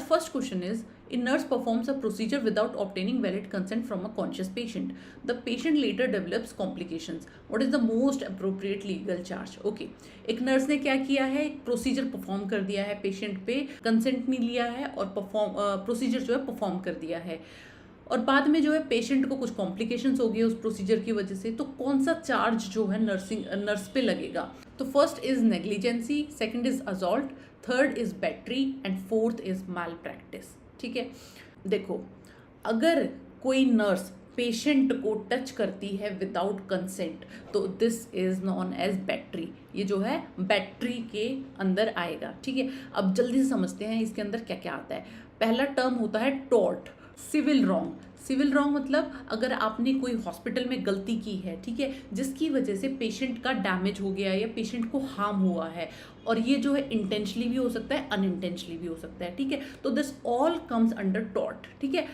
first question is, a nurse performs a procedure without obtaining valid consent from a conscious patient. The patient later develops complications. What is the most appropriate legal charge? Okay, एक nurse ने क्या किया है, एक procedure perform कर दिया है, patient पे कंसेंट नहीं लिया है और प्रोसीजर जो है परफॉर्म कर दिया है, और बाद में जो है पेशेंट को कुछ कॉम्प्लिकेशंस हो गई उस प्रोसीजर की वजह से, तो कौन सा चार्ज जो है नर्स पे लगेगा? तो first is negligence, second is assault, third is battery and fourth is malpractice. ठीक है, देखो, अगर कोई नर्स पेशेंट को टच करती है विदाउट कंसेंट तो this is known as battery, ये जो है बैटरी के अंदर आएगा। ठीक है, अब जल्दी से समझते हैं इसके अंदर क्या क्या आता है। पहला टर्म होता है tort, civil wrong. Civil wrong मतलब अगर आपने कोई हॉस्पिटल में गलती की है, ठीक है, जिसकी वजह से पेशेंट का डैमेज हो गया है या पेशेंट को हार्म हुआ है, और ये जो है इंटेंशनली भी हो सकता है, अनइंटेंशनली भी हो सकता है। ठीक है, तो this all comes under tort. ठीक है,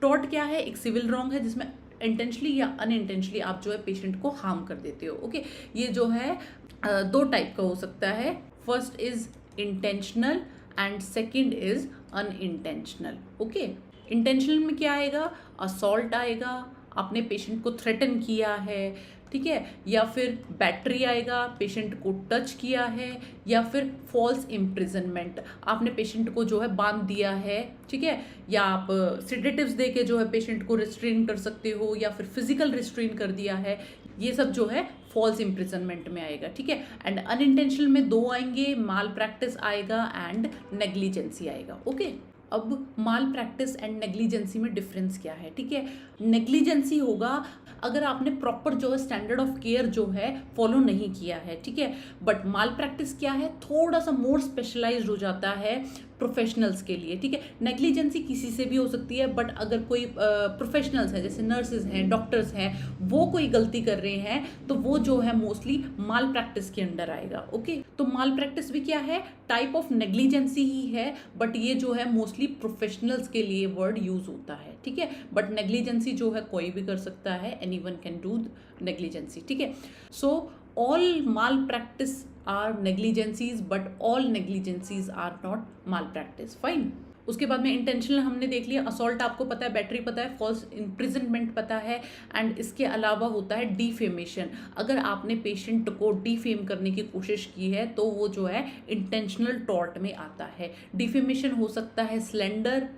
टॉर्ट क्या है? एक सिविल रॉन्ग है जिसमें इंटेंशनली या अनइंटेंशनली आप जो है पेशेंट को हार्म कर देते हो। ओके, ये जो है दो टाइप का हो सकता है, first is intentional and second is unintentional. Okay, intentional में क्या आएगा? असॉल्ट आएगा, आपने पेशेंट को थ्रेटन किया है, ठीक है, या फिर बैटरी आएगा, पेशेंट को टच किया है, या फिर फॉल्स इम्प्रिजनमेंट, आपने पेशेंट को जो है बांध दिया है, ठीक है, या आप सिडेटिव्स दे के जो है पेशेंट को रिस्ट्रेन कर सकते हो, या फिर फिजिकल रिस्ट्रेन कर दिया है, ये सब जो है फॉल्स इम्प्रिजनमेंट में आएगा। ठीक है, एंड अनइंटेंशनल में दो आएंगे, माल प्रैक्टिस आएगा एंड नेग्लिजेंसी आएगा। ओके, अब माल प्रैक्टिस एंड नेग्लिजेंसी में डिफरेंस क्या है? ठीक है, नेग्लिजेंसी होगा अगर आपने प्रॉपर जो है स्टैंडर्ड ऑफ केयर जो है फॉलो नहीं किया है। ठीक है, बट माल प्रैक्टिस क्या है? थोड़ा सा मोर स्पेशलाइज्ड हो जाता है प्रोफेशनल्स के लिए। ठीक है, नेग्लिजेंसी किसी से भी हो सकती है, बट अगर कोई प्रोफेशनल्स है, जैसे नर्सेज हैं, डॉक्टर्स हैं, वो कोई गलती कर रहे हैं तो वो जो है मोस्टली माल प्रैक्टिस के अंडर आएगा। ओके, तो माल प्रैक्टिस भी क्या है? टाइप ऑफ नेग्लिजेंसी ही है, बट ये जो है मोस्टली प्रोफेशनल्स के लिए वर्ड यूज होता है। ठीक है, बट नेग्लिजेंसी जो है कोई भी कर सकता है, एनीवन कैन डू नेग्लिजेंसी। ठीक है, सो all malpractice are negligencies but all negligencies are not malpractice. fine, उसके बाद में इंटेंशनल हमने देख लिया, असॉल्ट आपको पता है, बैटरी पता है, फॉल्स इम्प्रिजनमेंट पता है, एंड इसके अलावा होता है डिफेमेशन। अगर आपने पेशेंट को डिफेम करने की कोशिश की है तो वो जो है इंटेंशनल टॉर्ट में आता है। डिफेमेशन हो सकता है स्लैंडर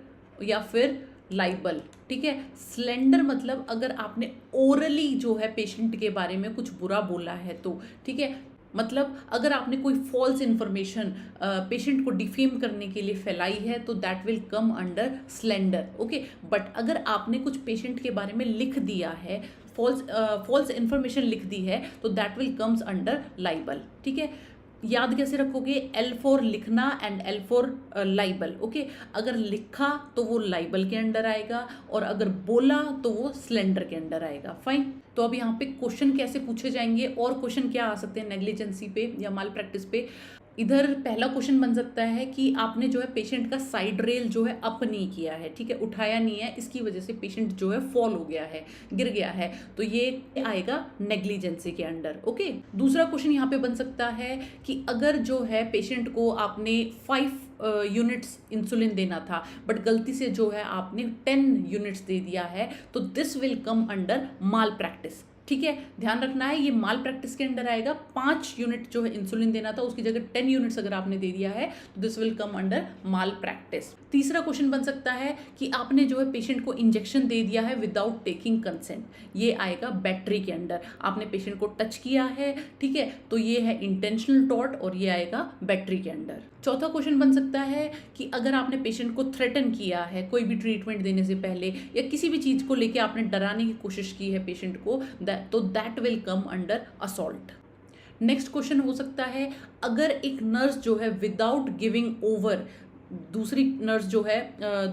या फिर लाइबल। ठीक है, स्लेंडर मतलब अगर आपने ओरली जो है पेशेंट के बारे में कुछ बुरा बोला है तो, ठीक है, मतलब अगर आपने कोई फॉल्स इन्फॉर्मेशन पेशेंट को डिफेम करने के लिए फैलाई है तो that will come under slender. Okay, but अगर आपने कुछ पेशेंट के बारे में लिख दिया है, फॉल्स इन्फॉर्मेशन लिख दी है, तो that will comes under liable. ठीक है, याद कैसे रखोगे? L फॉर लिखना and L for liable. Okay, अगर लिखा तो वो लाइबल के अंडर आएगा, और अगर बोला तो वो स्लेंडर के अंडर आएगा। फाइन, तो अब यहाँ पे क्वेश्चन कैसे पूछे जाएंगे, और क्वेश्चन क्या आ सकते हैं नेग्लिजेंसी पे या माल प्रैक्टिस पे? इधर पहला क्वेश्चन बन सकता है कि आपने जो है पेशेंट का साइड रेल जो है अप नहीं किया है, ठीक है, उठाया नहीं है, इसकी वजह से पेशेंट जो है फॉल हो गया है, गिर गया है, तो ये आएगा नेग्लिजेंसी के अंडर। ओके, दूसरा क्वेश्चन यहाँ पे बन सकता है कि अगर जो है पेशेंट को आपने 5 यूनिट्स इंसुलिन देना था बट गलती से जो है आपने 10 यूनिट्स दे दिया है, तो this will come under mall practice. ठीक है, ध्यान रखना है, ये माल प्रैक्टिस के अंडर आएगा। 5 यूनिट जो है इंसुलिन देना था, उसकी जगह 10 यूनिट्स अगर आपने दे दिया है तो this will come under mall practice. तीसरा क्वेश्चन बन सकता है कि आपने जो है पेशेंट को इंजेक्शन दे दिया है विदाउट टेकिंग कंसेंट, ये आएगा बैटरी के अंडर। आपने पेशेंट को टच किया है, ठीक है, तो ये है इंटेंशनल टॉर्ट और ये आएगा बैटरी के अंडर। चौथा क्वेश्चन बन सकता है कि अगर आपने पेशेंट को थ्रेटन किया है कोई भी ट्रीटमेंट देने से पहले, या किसी भी चीज को लेके आपने डराने की कोशिश की है पेशेंट को, तो that will come under assault. Next question हो सकता है अगर एक नर्स जो है विदाउट गिविंग ओवर, दूसरी नर्स जो है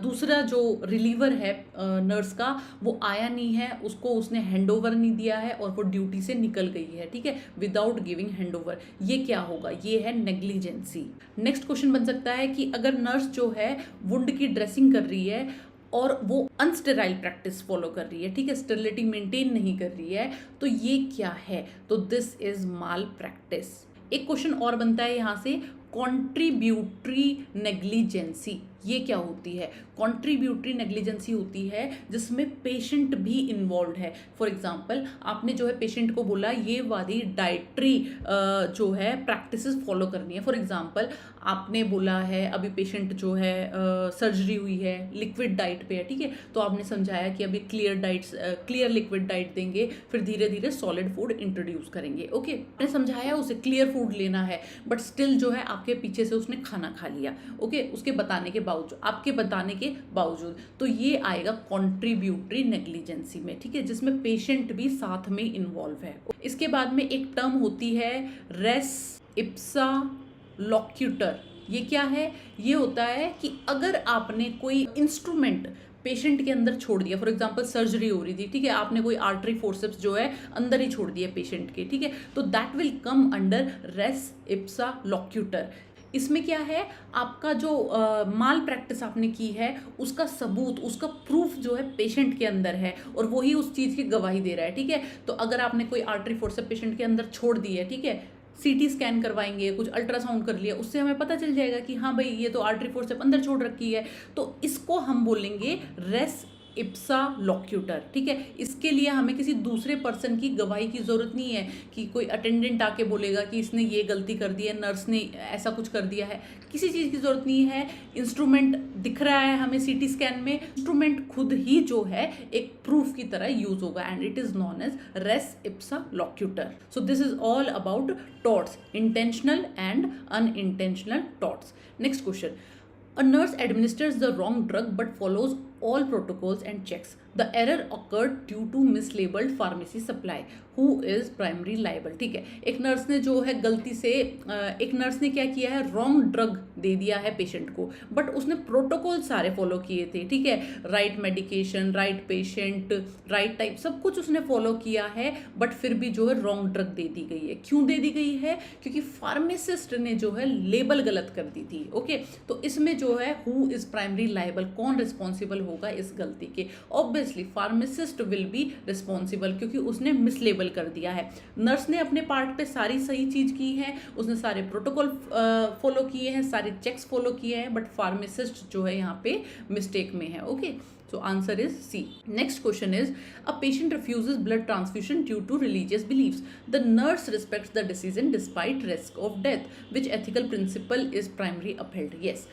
दूसरा जो रिलीवर है नर्स का वो आया नहीं है, उसको उसने हैंड ओवर नहीं दिया है और वो ड्यूटी से निकल गई है, ठीक है, विदाउट गिविंग हैंड ओवर, ये क्या होगा? ये है नेग्लिजेंसी। नेक्स्ट क्वेश्चन बन सकता है कि अगर नर्स जो है वुंड की ड्रेसिंग कर रही है और वो अनस्टेराइल प्रैक्टिस फॉलो कर रही है, ठीक है, स्टेरिलिटी मेंटेन नहीं कर रही है, तो ये क्या है? तो दिस इज माल प्रैक्टिस। एक क्वेश्चन और बनता है यहाँ से, कॉन्ट्रीब्यूटरी नेग्लिजेंसी। ये क्या होती है? कॉन्ट्रीब्यूटरी नेग्लिजेंसी होती है जिसमें पेशेंट भी इन्वॉल्व है। फॉर एग्जांपल आपने जो है पेशेंट को बोला ये वाली डाइटरी जो है प्रैक्टिसेस फॉलो करनी है। फॉर एग्जांपल आपने बोला है अभी पेशेंट जो है सर्जरी हुई है, लिक्विड डाइट पे है, ठीक है, तो आपने समझाया कि अभी क्लियर लिक्विड डाइट देंगे, फिर धीरे धीरे सॉलिड फूड इंट्रोड्यूस करेंगे। ओके, आपने समझाया उसे क्लियर फूड लेना है, बट स्टिल जो है आपके पीछे से उसने खाना खा लिया। ओके, आपके बताने के बावजूद, तो ये आएगा कॉन्ट्रीब्यूटरी नेग्लिजेंसी में, ठीक है, जिसमें पेशेंट भी साथ में इन्वॉल्व है। इसके बाद में एक टर्म होती है रेस इप्सा लोक्यूटर। ये क्या है? ये होता है कि अगर आपने कोई इंस्ट्रूमेंट पेशेंट के अंदर छोड़ दिया, फॉर एग्जांपल सर्जरी हो रही थी, ठीक है, आपने कोई आर्टरी फोर्सेप्स जो है अंदर ही छोड़ दिया पेशेंट के, ठीक है, तो that will come under res ipsa loquitur. इसमें क्या है, आपका जो माल प्रैक्टिस आपने की है उसका सबूत, उसका प्रूफ जो है पेशेंट के अंदर है और वही उस चीज़ की गवाही दे रहा है, ठीक है। तो अगर आपने कोई आर्टरी फोर्सेप पेशेंट के अंदर छोड़ दी है, ठीक है, सीटी स्कैन करवाएंगे, कुछ अल्ट्रासाउंड कर लिया, उससे हमें पता चल जाएगा कि हाँ भाई ये तो आर्टरी फोर्सेप अंदर छोड़ रखी है, तो इसको हम बोलेंगे रेस इप्सा लोक्यूटर, ठीक है। इसके लिए हमें किसी दूसरे पर्सन की गवाही की जरूरत नहीं है कि कोई अटेंडेंट आके बोलेगा कि इसने ये गलती कर दी है, नर्स ने ऐसा कुछ कर दिया है, किसी चीज़ की जरूरत नहीं है। इंस्ट्रूमेंट दिख रहा है हमें सीटी स्कैन में, इंस्ट्रूमेंट खुद ही जो है एक प्रूफ की तरह यूज होगा and it is known as res ipsa loquitur. So this is all about torts, intentional and unintentional torts. Next question, a nurse administers the wrong drug but follows all protocols and checks. The error occurred due to mislabeled pharmacy supply. Who is primary liable? ठीक है, एक nurse ने जो है गलती से एक nurse ने क्या किया है, रॉन्ग ड्रग दे दिया है पेशेंट को, बट उसने प्रोटोकॉल सारे फॉलो किए थे, ठीक है, right medication, right patient, right type, सब कुछ उसने फॉलो किया है, बट फिर भी जो है रॉन्ग ड्रग दे दी गई है। क्यों दे दी गई है? क्योंकि फार्मासिस्ट ने जो है लेबल गलत कर दी थी। ओके, तो इसमें जो है हु इज प्राइमरी लाइबल, कौन रिस्पॉन्सिबल होगा इस गलती के? Obviously pharmacist will be responsible क्योंकि उसने मिसलेबल कर दिया है। नर्स ने अपने पार्ट पे सारी सही चीज की है, उसने सारे प्रोटोकॉल फॉलो किए हैं, सारे चेक्स फॉलो किए हैं, बट फार्मासिस्ट जो है यहाँ पे मिस्टेक में है। Okay, so answer is C. Next question is, a patient refuses blood transfusion due to religious beliefs. The nurse respects the decision despite risk of death. Which ethical principle is primary upheld? Yes,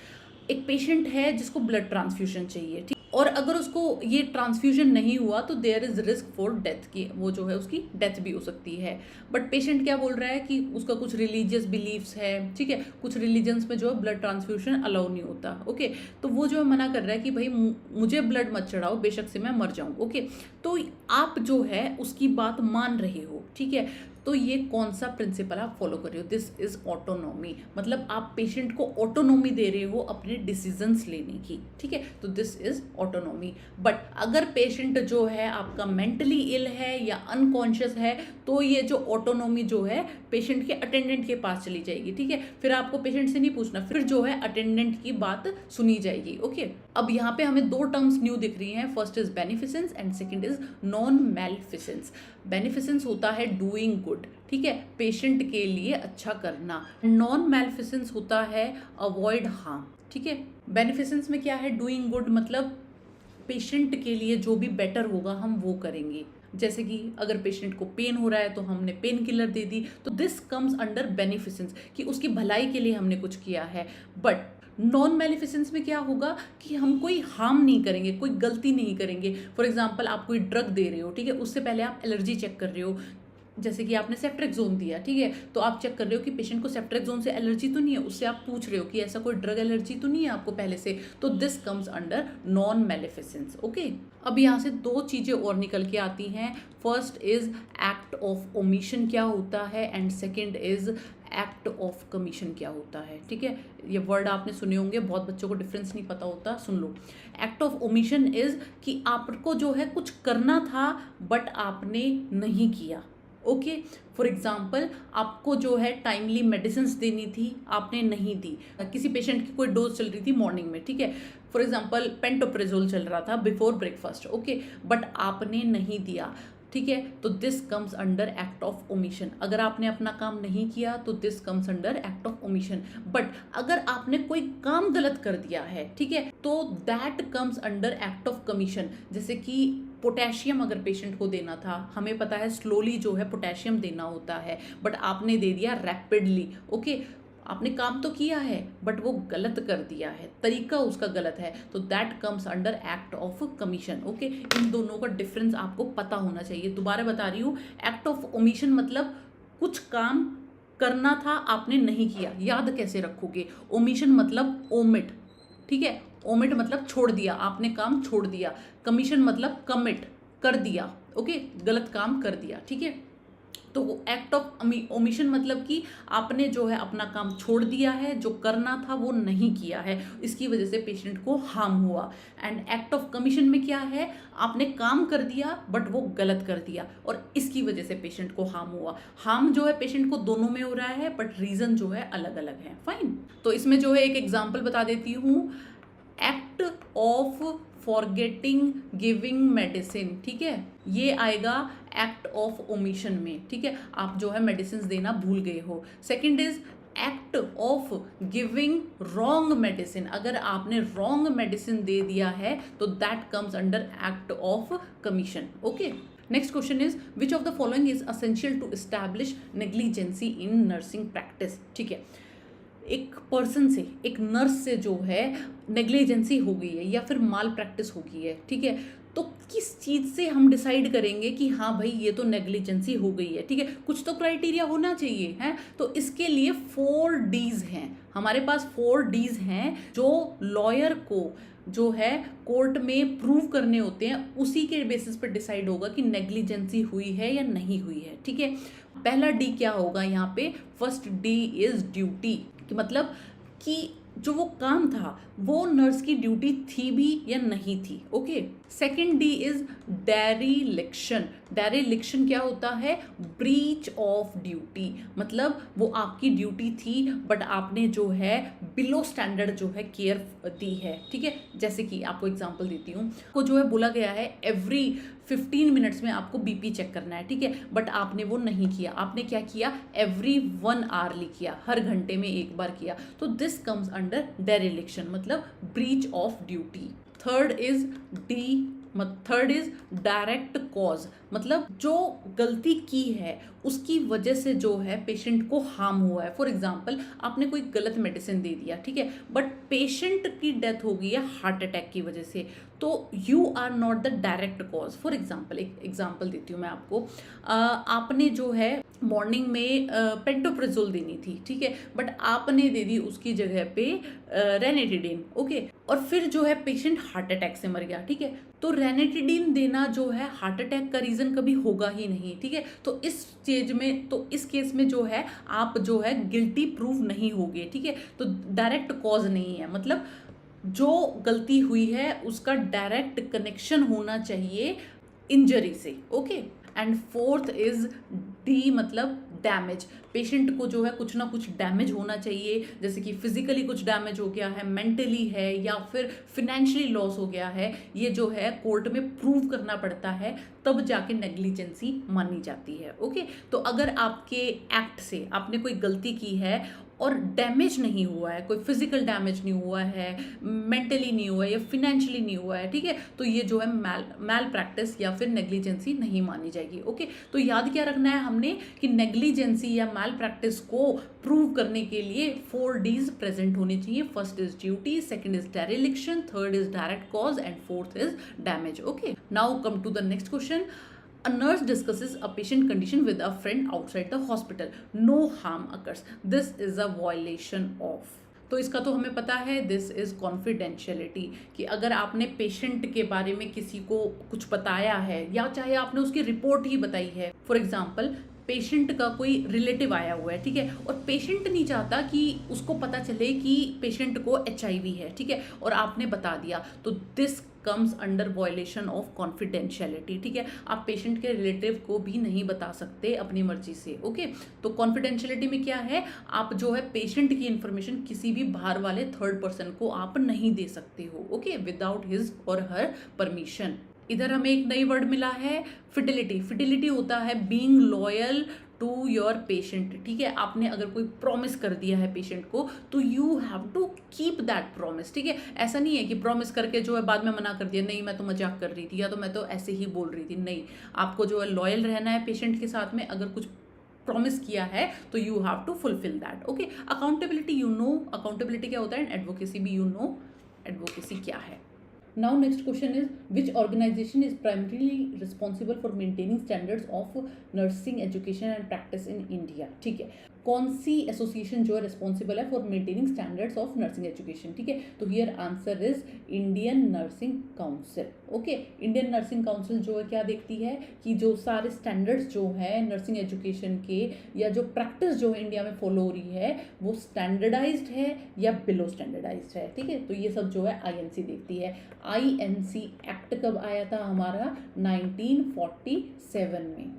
एक patient है जिसको blood transfusion चाहिए, ठीक, और अगर उसको ये transfusion नहीं हुआ तो there is risk for death की, वो जो है उसकी डेथ भी हो सकती है। बट पेशेंट क्या बोल रहा है कि उसका कुछ रिलीजियस बिलीव्स है, ठीक है, कुछ रिलीजन्स में जो है ब्लड ट्रांसफ्यूजन अलाउ नहीं होता। ओके, तो वो जो है मना कर रहा है कि भाई मुझे ब्लड मत चढ़ाओ, बेशक से मैं मर जाऊं। ओके, तो आप जो है उसकी बात मान रहे हो, ठीक है, तो ये कौन सा प्रिंसिपल आप फॉलो कर रहे हो? दिस इज ऑटोनॉमी, मतलब आप पेशेंट को ऑटोनॉमी दे रहे हो अपने डिसीजंस लेने की, ठीक है, तो दिस इज ऑटोनॉमी। बट अगर पेशेंट जो है आपका मेंटली इल है या अनकॉन्शियस है, तो ये जो ऑटोनॉमी जो है पेशेंट के अटेंडेंट के पास चली जाएगी, ठीक है, फिर आपको पेशेंट से नहीं पूछना, फिर जो है अटेंडेंट की बात सुनी जाएगी। ओके, अब यहाँ पे हमें दो टर्म्स न्यू दिख रही हैं, first is beneficence and second is non maleficence. Beneficence होता है डूइंग गुड, ठीक है, पेशेंट के लिए अच्छा करना। नॉन मेलिफिसेंस होता है अवॉइड हार्म, ठीक है। बेनिफिसेंस में क्या है, डूइंग गुड, मतलब पेशेंट के लिए जो भी बेटर होगा हम वो करेंगे। जैसे कि अगर पेशेंट को पेन हो रहा है तो हमने पेन किलर दे दी, तो दिस कम्स अंडर बेनिफिसेंस कि उसकी भलाई के लिए हमने कुछ किया है। बट नॉन मेलिफिसेंस में क्या होगा कि हम कोई हार्म नहीं करेंगे, कोई गलती नहीं करेंगे। फॉर एग्जांपल आप कोई ड्रग दे रहे हो, ठीक है, उससे पहले आप एलर्जी चेक कर रहे हो, जैसे कि आपने सेफ्ट्रेक्सोन दिया, ठीक है, तो आप चेक कर रहे हो कि पेशेंट को सेफ्ट्रेक्सोन से एलर्जी तो नहीं है, उससे आप पूछ रहे हो कि ऐसा कोई ड्रग एलर्जी तो नहीं है आपको पहले से, तो this comes under non maleficence. Okay, अब यहाँ से दो चीज़ें और निकल के आती हैं। First is act of omission क्या होता है and second is act of commission क्या होता है, ठीक है, ये वर्ड आपने सुने होंगे, बहुत बच्चों को डिफरेंस नहीं पता होता, सुन लो। एक्ट ऑफ ओमिशन इज कि आपको जो है कुछ करना था बट आपने नहीं किया। ओके, फॉर एग्जाम्पल आपको जो है टाइमली मेडिसिन देनी थी, आपने नहीं दी। किसी पेशेंट की कोई डोज चल रही थी मॉर्निंग में, ठीक है, फॉर एग्जाम्पल पेंटोप्रेजोल चल रहा था बिफोर ब्रेकफास्ट, ओके, बट आपने नहीं दिया, ठीक है, तो this comes under act of omission. अगर आपने अपना काम नहीं किया तो this comes under act of omission. But अगर आपने कोई काम गलत कर दिया है, ठीक है, तो that comes under act of commission. जैसे कि पोटेशियम अगर पेशेंट को देना था, हमें पता है स्लोली जो है पोटेशियम देना होता है, बट आपने दे दिया रैपिडली। ओके, आपने काम तो किया है बट वो गलत कर दिया है, तरीका उसका गलत है, तो that comes under act of commission. Okay, इन दोनों का डिफरेंस आपको पता होना चाहिए। दोबारा बता रही हूँ, एक्ट ऑफ ओमिशन मतलब कुछ काम करना था आपने नहीं किया, याद कैसे रखोगे? ओमिशन मतलब ओमिट, ठीक है, ओमिट मतलब छोड़ दिया, आपने काम छोड़ दिया। कमीशन मतलब कमिट, कर दिया। ओके, गलत काम कर दिया, ठीक है। तो एक्ट ऑफ ओमिशन मतलब कि आपने जो है अपना काम छोड़ दिया है, जो करना था वो नहीं किया है, इसकी वजह से पेशेंट को हार्म हुआ। एंड एक्ट ऑफ कमीशन में क्या है, आपने काम कर दिया बट वो गलत कर दिया और इसकी वजह से पेशेंट को हार्म हुआ। हार्म जो है पेशेंट को दोनों में हो रहा है बट रीजन जो है अलग अलग है। फाइन, तो इसमें जो है एक एग्जाम्पल बता देती हूँ, act of forgetting giving medicine, ठीक है, ये आएगा एक्ट ऑफ ओमिशन में, ठीक है, आप जो है मेडिसिन देना भूल गए हो। Second is act of giving wrong medicine, अगर आपने रॉन्ग मेडिसिन दे दिया है तो that comes under act of commission. Okay, next question is which of the following is essential to establish negligency in nursing practice. ठीक है, एक person से, एक नर्स से जो है नेग्लिजेंसी हो गई है या फिर माल प्रैक्टिस हो गई है, ठीक है, तो किस चीज़ से हम डिसाइड करेंगे कि हाँ भाई ये तो नेग्लिजेंसी हो गई है, ठीक है, कुछ तो क्राइटेरिया होना चाहिए है। तो इसके लिए 4 Ds हैं, हमारे पास 4 Ds हैं जो लॉयर को जो है कोर्ट में प्रूव करने होते हैं, उसी के बेसिस पे डिसाइड होगा कि नेग्लिजेंसी हुई है या नहीं हुई है, ठीक है। पहला डी क्या होगा यहाँ पे, फर्स्ट डी इज ड्यूटी, कि मतलब कि जो वो काम था वो नर्स की ड्यूटी थी भी या नहीं थी। Okay, second D is dereliction. Dereliction क्या होता है, ब्रीच ऑफ ड्यूटी, मतलब वो आपकी ड्यूटी थी बट आपने जो है बिलो स्टैंडर्ड जो है केयर दी है, ठीक है। जैसे कि आपको एग्जांपल देती हूँ, को जो है बोला गया है एवरी 15 मिनट्स में आपको बीपी चेक करना है, ठीक है, बट आपने वो नहीं किया, आपने क्या किया, एवरी 1 आवर्ली किया, हर घंटे में एक बार किया, तो दिस कम्स अंडर डेरिलिक्शन, मतलब breach of duty. Third is direct cause, मतलब जो गलती की है उसकी वजह से जो है पेशेंट को हार्म हुआ है। फॉर एग्जांपल, आपने कोई गलत मेडिसिन दे दिया, ठीक है, बट पेशेंट की डेथ हो गई है हार्ट अटैक की वजह से, तो you are not the direct cause. For example, एक एग्जांपल देती हूँ मैं आपको, आपने जो है मॉर्निंग में पेंटोप्रेजोल देनी थी, ठीक है, बट आपने दे दी उसकी जगह पे रेनेटिडिन, ओके, और फिर जो है पेशेंट हार्ट अटैक से मर गया, ठीक है, तो रेनेटिडिन देना जो है हार्ट अटैक का रीजन कभी होगा ही नहीं, ठीक है। तो इस स्टेज में, तो इस केस में जो है आप जो है गिल्टी प्रूव नहीं होगे, ठीक है, तो डायरेक्ट कॉज नहीं है, मतलब जो गलती हुई है उसका डायरेक्ट कनेक्शन होना चाहिए इंजरी से। Okay, and fourth is D, मतलब डैमेज, पेशेंट को जो है कुछ ना कुछ डैमेज होना चाहिए, जैसे कि फिजिकली कुछ डैमेज हो गया है, मेंटली है, या फिर फिनेंशियली लॉस हो गया है, ये जो है कोर्ट में प्रूव करना पड़ता है, तब जाके नेग्लिजेंसी मानी जाती है। ओके, तो अगर आपके एक्ट से आपने कोई गलती की है और डैमेज नहीं हुआ है, कोई फिजिकल डैमेज नहीं हुआ है, मेंटली नहीं हुआ है या फिनेंशियली नहीं हुआ है, ठीक है, तो ये जो है मैल प्रैक्टिस या फिर नेग्लिजेंसी नहीं मानी जाएगी। ओके, तो याद क्या रखना है हमने कि नेग्लिजेंसी या मैल प्रैक्टिस को प्रूव करने के लिए 4 Ds प्रेजेंट होने चाहिए। First is duty, second is dereliction, third is direct cause and fourth is damage. Okay, now come to the next question. A nurse discusses a patient condition with a friend outside the hospital. No harm occurs. This is a violation of. तो इसका तो हमें पता है, this is confidentiality, कि अगर आपने patient के बारे में किसी को कुछ बताया है या चाहे आपने उसकी रिपोर्ट ही बताई है, फॉर एग्जाम्पल पेशेंट का कोई रिलेटिव आया हुआ है, ठीक है, और पेशेंट नहीं चाहता कि उसको पता चले कि पेशेंट को HIV है, ठीक है, और आपने बता दिया, तो this comes under violation of confidentiality, ठीक है। आप पेशेंट के रिलेटिव को भी नहीं बता सकते अपनी मर्जी से। ओके, तो कॉन्फिडेंशियलिटी में क्या है, आप जो है पेशेंट की इंफॉर्मेशन किसी भी बाहर वाले थर्ड पर्सन को आप नहीं दे सकते हो, ओके, विदाउट हिज और हर परमिशन। इधर हमें एक नई वर्ड मिला है फिडिलिटी। फिडिलिटी होता है being loyal to your patient, ठीक है। आपने अगर कोई प्रॉमिस कर दिया है पेशेंट को तो you have to keep that promise, ठीक है। ऐसा नहीं है कि प्रॉमिस करके जो है बाद में मना कर दिया, नहीं मैं तो मजाक कर रही थी या तो मैं तो ऐसे ही बोल रही थी, नहीं। आपको जो है लॉयल रहना है पेशेंट के साथ में। अगर कुछ प्रॉमिस किया है तो you have to fulfil that, okay. Accountability, you know accountability क्या होता है, एंड एडवोकेसी भी यू नो एडवोकेसी क्या है। Now next question is, which organization is primarily responsible for maintaining standards of nursing education and practice in India, ठीक है। कौन सी association जो है रिस्पॉन्सिबल है for maintaining standards of nursing education, ठीक है। तो here answer is Indian nursing council, okay. Indian nursing council जो है क्या देखती है कि जो सारे स्टैंडर्ड्स जो है नर्सिंग एजुकेशन के या जो प्रैक्टिस जो है इंडिया में फॉलो हो रही है वो स्टैंडर्डाइज्ड है या बिलो स्टैंडर्डाइज्ड है, ठीक है। तो ये सब जो है आईएनसी देखती है। आईएनसी एक्ट कब आया था हमारा, 1947 में।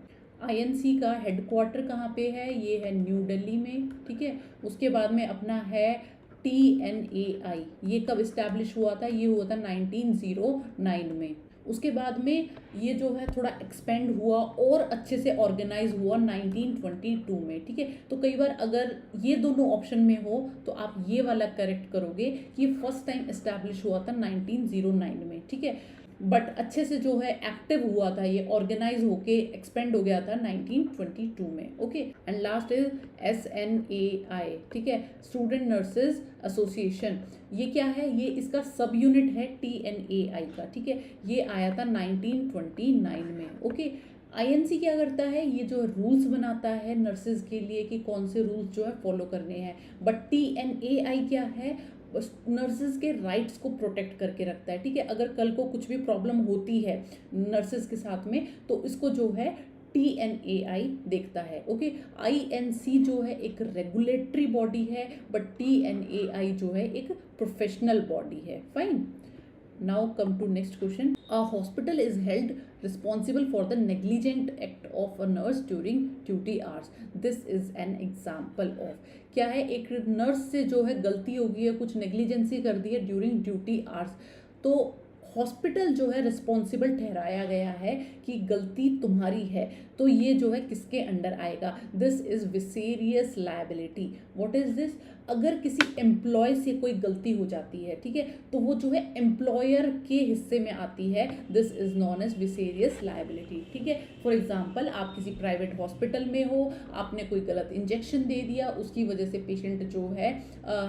आईएनसी का हेडक्वार्टर कहाँ पे है, ये है न्यू दिल्ली में, ठीक है। उसके बाद में अपना है TNAI, ये कब इस्टेब्लिश हुआ था, ये हुआ था 1909 में। उसके बाद में ये जो है थोड़ा एक्सपेंड हुआ और अच्छे से ऑर्गेनाइज हुआ 1922 में, ठीक है। तो कई बार अगर ये दोनों ऑप्शन में हो तो आप ये वाला करेक्ट करोगे कि ये फर्स्ट टाइम इस्टेब्लिश हुआ था 1909 में, ठीक है। बट अच्छे से जो है एक्टिव हुआ था, ये ऑर्गेनाइज होके एक्सपेंड हो गया था 1922 में, okay. And last is SNAI, ठीक है, स्टूडेंट नर्सेज एसोसिएशन। ये क्या है, ये इसका सब यूनिट है TNAI का, ठीक है। ये आया था 1929 में, ओके। आईएनसी क्या करता है, ये जो रूल्स बनाता है नर्सेज के लिए कि कौन से रूल्स जो है फॉलो करने हैं। बट TNAI क्या है, नर्सेज के राइट्स को प्रोटेक्ट करके रखता है, ठीक है। अगर कल को कुछ भी प्रॉब्लम होती है नर्सेज के साथ में तो इसको जो है TNAI देखता है, ओके। आईएनसी जो है एक रेगुलेटरी बॉडी है बट TNAI जो है एक प्रोफेशनल बॉडी है, fine. Now come to next question. A hospital is held responsible for the negligent act of a nurse during duty hours. This is an example of, क्या है, एक nurse से जो है गलती हो गई है, कुछ नेग्लिजेंसी कर दी है ड्यूरिंग ड्यूटी आवर्स, तो हॉस्पिटल जो है रिस्पॉन्सिबल ठहराया गया है कि गलती तुम्हारी है। तो ये जो है किसके अंडर आएगा, this is vicarious liability. What is this, अगर किसी एम्प्लॉय से कोई गलती हो जाती है, ठीक है, तो वो जो है एम्प्लॉयर के हिस्से में आती है, this is known as vicarious liability, ठीक है। फॉर एग्जांपल, आप किसी प्राइवेट हॉस्पिटल में हो, आपने कोई गलत इंजेक्शन दे दिया, उसकी वजह से पेशेंट जो है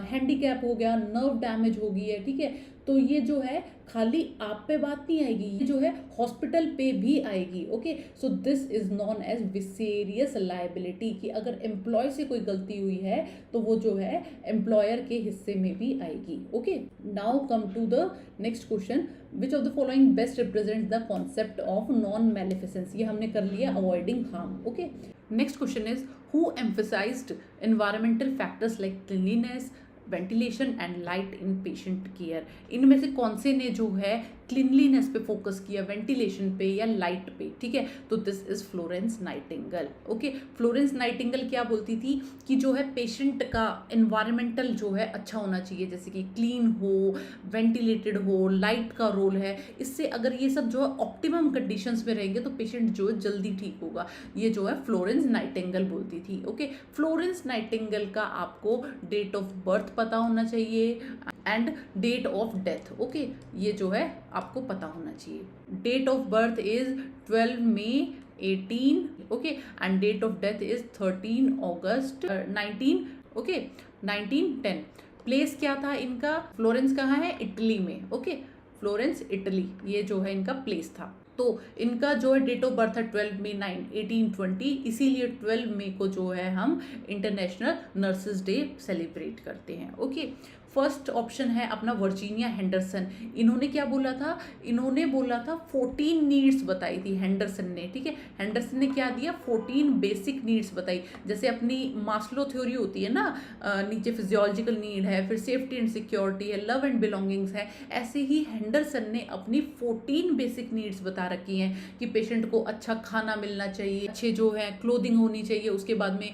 हैंडीकैप हो गया, नर्व डैमेज हो गई है, ठीक है। तो ये जो है खाली आप पे बात नहीं आएगी, ये जो है हॉस्पिटल पे भी आएगी, okay. So this is known as vicarious liability, कि अगर एम्प्लॉय से कोई गलती हुई है तो वो जो है एम्प्लॉयर के हिस्से में भी आएगी, okay. Now come to the next question, which of the following best represent the concept of non maleficence. ये हमने कर लिया avoiding harm, okay. Next question is, who emphasized environmental factors like cleanliness, ventilation and light in patient care. इनमें से कौन से ने जो है क्लीनलीनेस पे फोकस किया, वेंटिलेशन पे या लाइट पे, ठीक है। तो this is Florence Nightingale, okay. Florence Nightingale क्या बोलती थी कि जो है पेशेंट का एनवायरमेंटल जो है अच्छा होना चाहिए, जैसे कि क्लीन हो, वेंटिलेटेड हो, लाइट का रोल है। इससे अगर ये सब जो है ऑप्टिमम कंडीशंस में रहेंगे तो पेशेंट जो है जल्दी ठीक होगा। ये जो है फ्लोरेंस नाइटिंगेल बोलती थी, ओके। फ्लोरेंस नाइटिंगेल का आपको डेट ऑफ बर्थ पता होना चाहिए and date of death, okay. ये जो है आपको पता होना चाहिए। Date of birth is 12 May 18, okay, and date of death is 13 August 1910। Place क्या था इनका, फ्लोरेंस कहाँ है, इटली में, ओके। फ्लोरेंस इटली, ये जो है इनका प्लेस था। तो इनका जो है डेट ऑफ बर्थ है 12 मई 1820, इसीलिए 12 मई को जो है हम इंटरनेशनल नर्सेज डे सेलिब्रेट करते हैं, ओके। फर्स्ट ऑप्शन है अपना वर्जीनिया हेंडरसन। इन्होंने क्या बोला था, इन्होंने बोला था 14 नीड्स बताई थी हेंडरसन ने, ठीक है। हेंडरसन ने क्या दिया, 14 बेसिक नीड्स बताई। जैसे अपनी मास्लो थ्योरी होती है ना, नीचे फिजियोलॉजिकल नीड है, फिर सेफ्टी एंड सिक्योरिटी है, लव एंड बिलोंगिंग्स है, ऐसे ही हेंडरसन ने अपनी 14 बेसिक नीड्स बताई बता रखी हैं कि पेशेंट को अच्छा खाना मिलना चाहिए, अच्छे जो है क्लोथिंग होनी चाहिए, उसके बाद में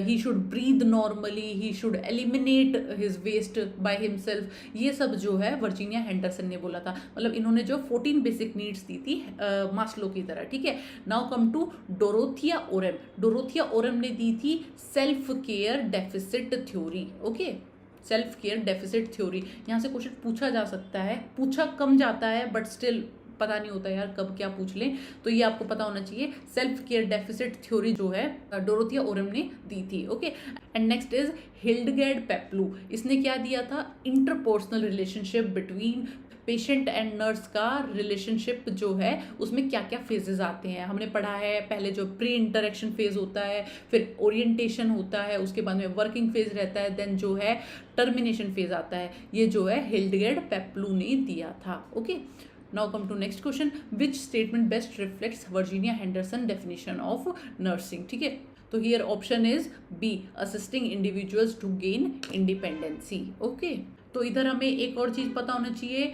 he should breathe normally, he should eliminate his waste by himself. ये सब जो है वर्जीनिया हेंडरसन ने बोला था। मतलब इन्होंने जो 14 बेसिक नीड्स दी थी मास्लो की तरह, ठीक है। Now come to Dorothea Orem. Dorothea Orem ने दी थी self care deficit theory. Okay, self care deficit theory. यहाँ से क्वेश्चन पूछा जा सकता है, पूछा कम जाता है बट स्टिल पता नहीं होता यार कब क्या पूछ लें, तो ये आपको पता होना चाहिए। सेल्फ केयर डेफिसिट थ्योरी जो है डोरोथिया ओरेम ने दी थी। Okay, and next is Hildegard Peplau. इसने क्या दिया था? Interpersonal relationship between patient and nurse का रिलेशनशिप जो है उसमें क्या क्या फेजेस आते हैं हमने पढ़ा है। पहले जो प्री इंटरेक्शन फेज होता है, फिर ओरिएंटेशन होता है, उसके बाद में वर्किंग फेज रहता है, देन जो है टर्मिनेशन फेज आता है। ये जो है हिल्डगैर्ड पेप्लू ने दिया था। Okay, now come to next question, which statement best reflects Virginia Henderson definition of nursing. ठीक है, तो here option is B, assisting individuals to gain independency. Okay, तो इधर हमें एक और चीज पता होना चाहिए,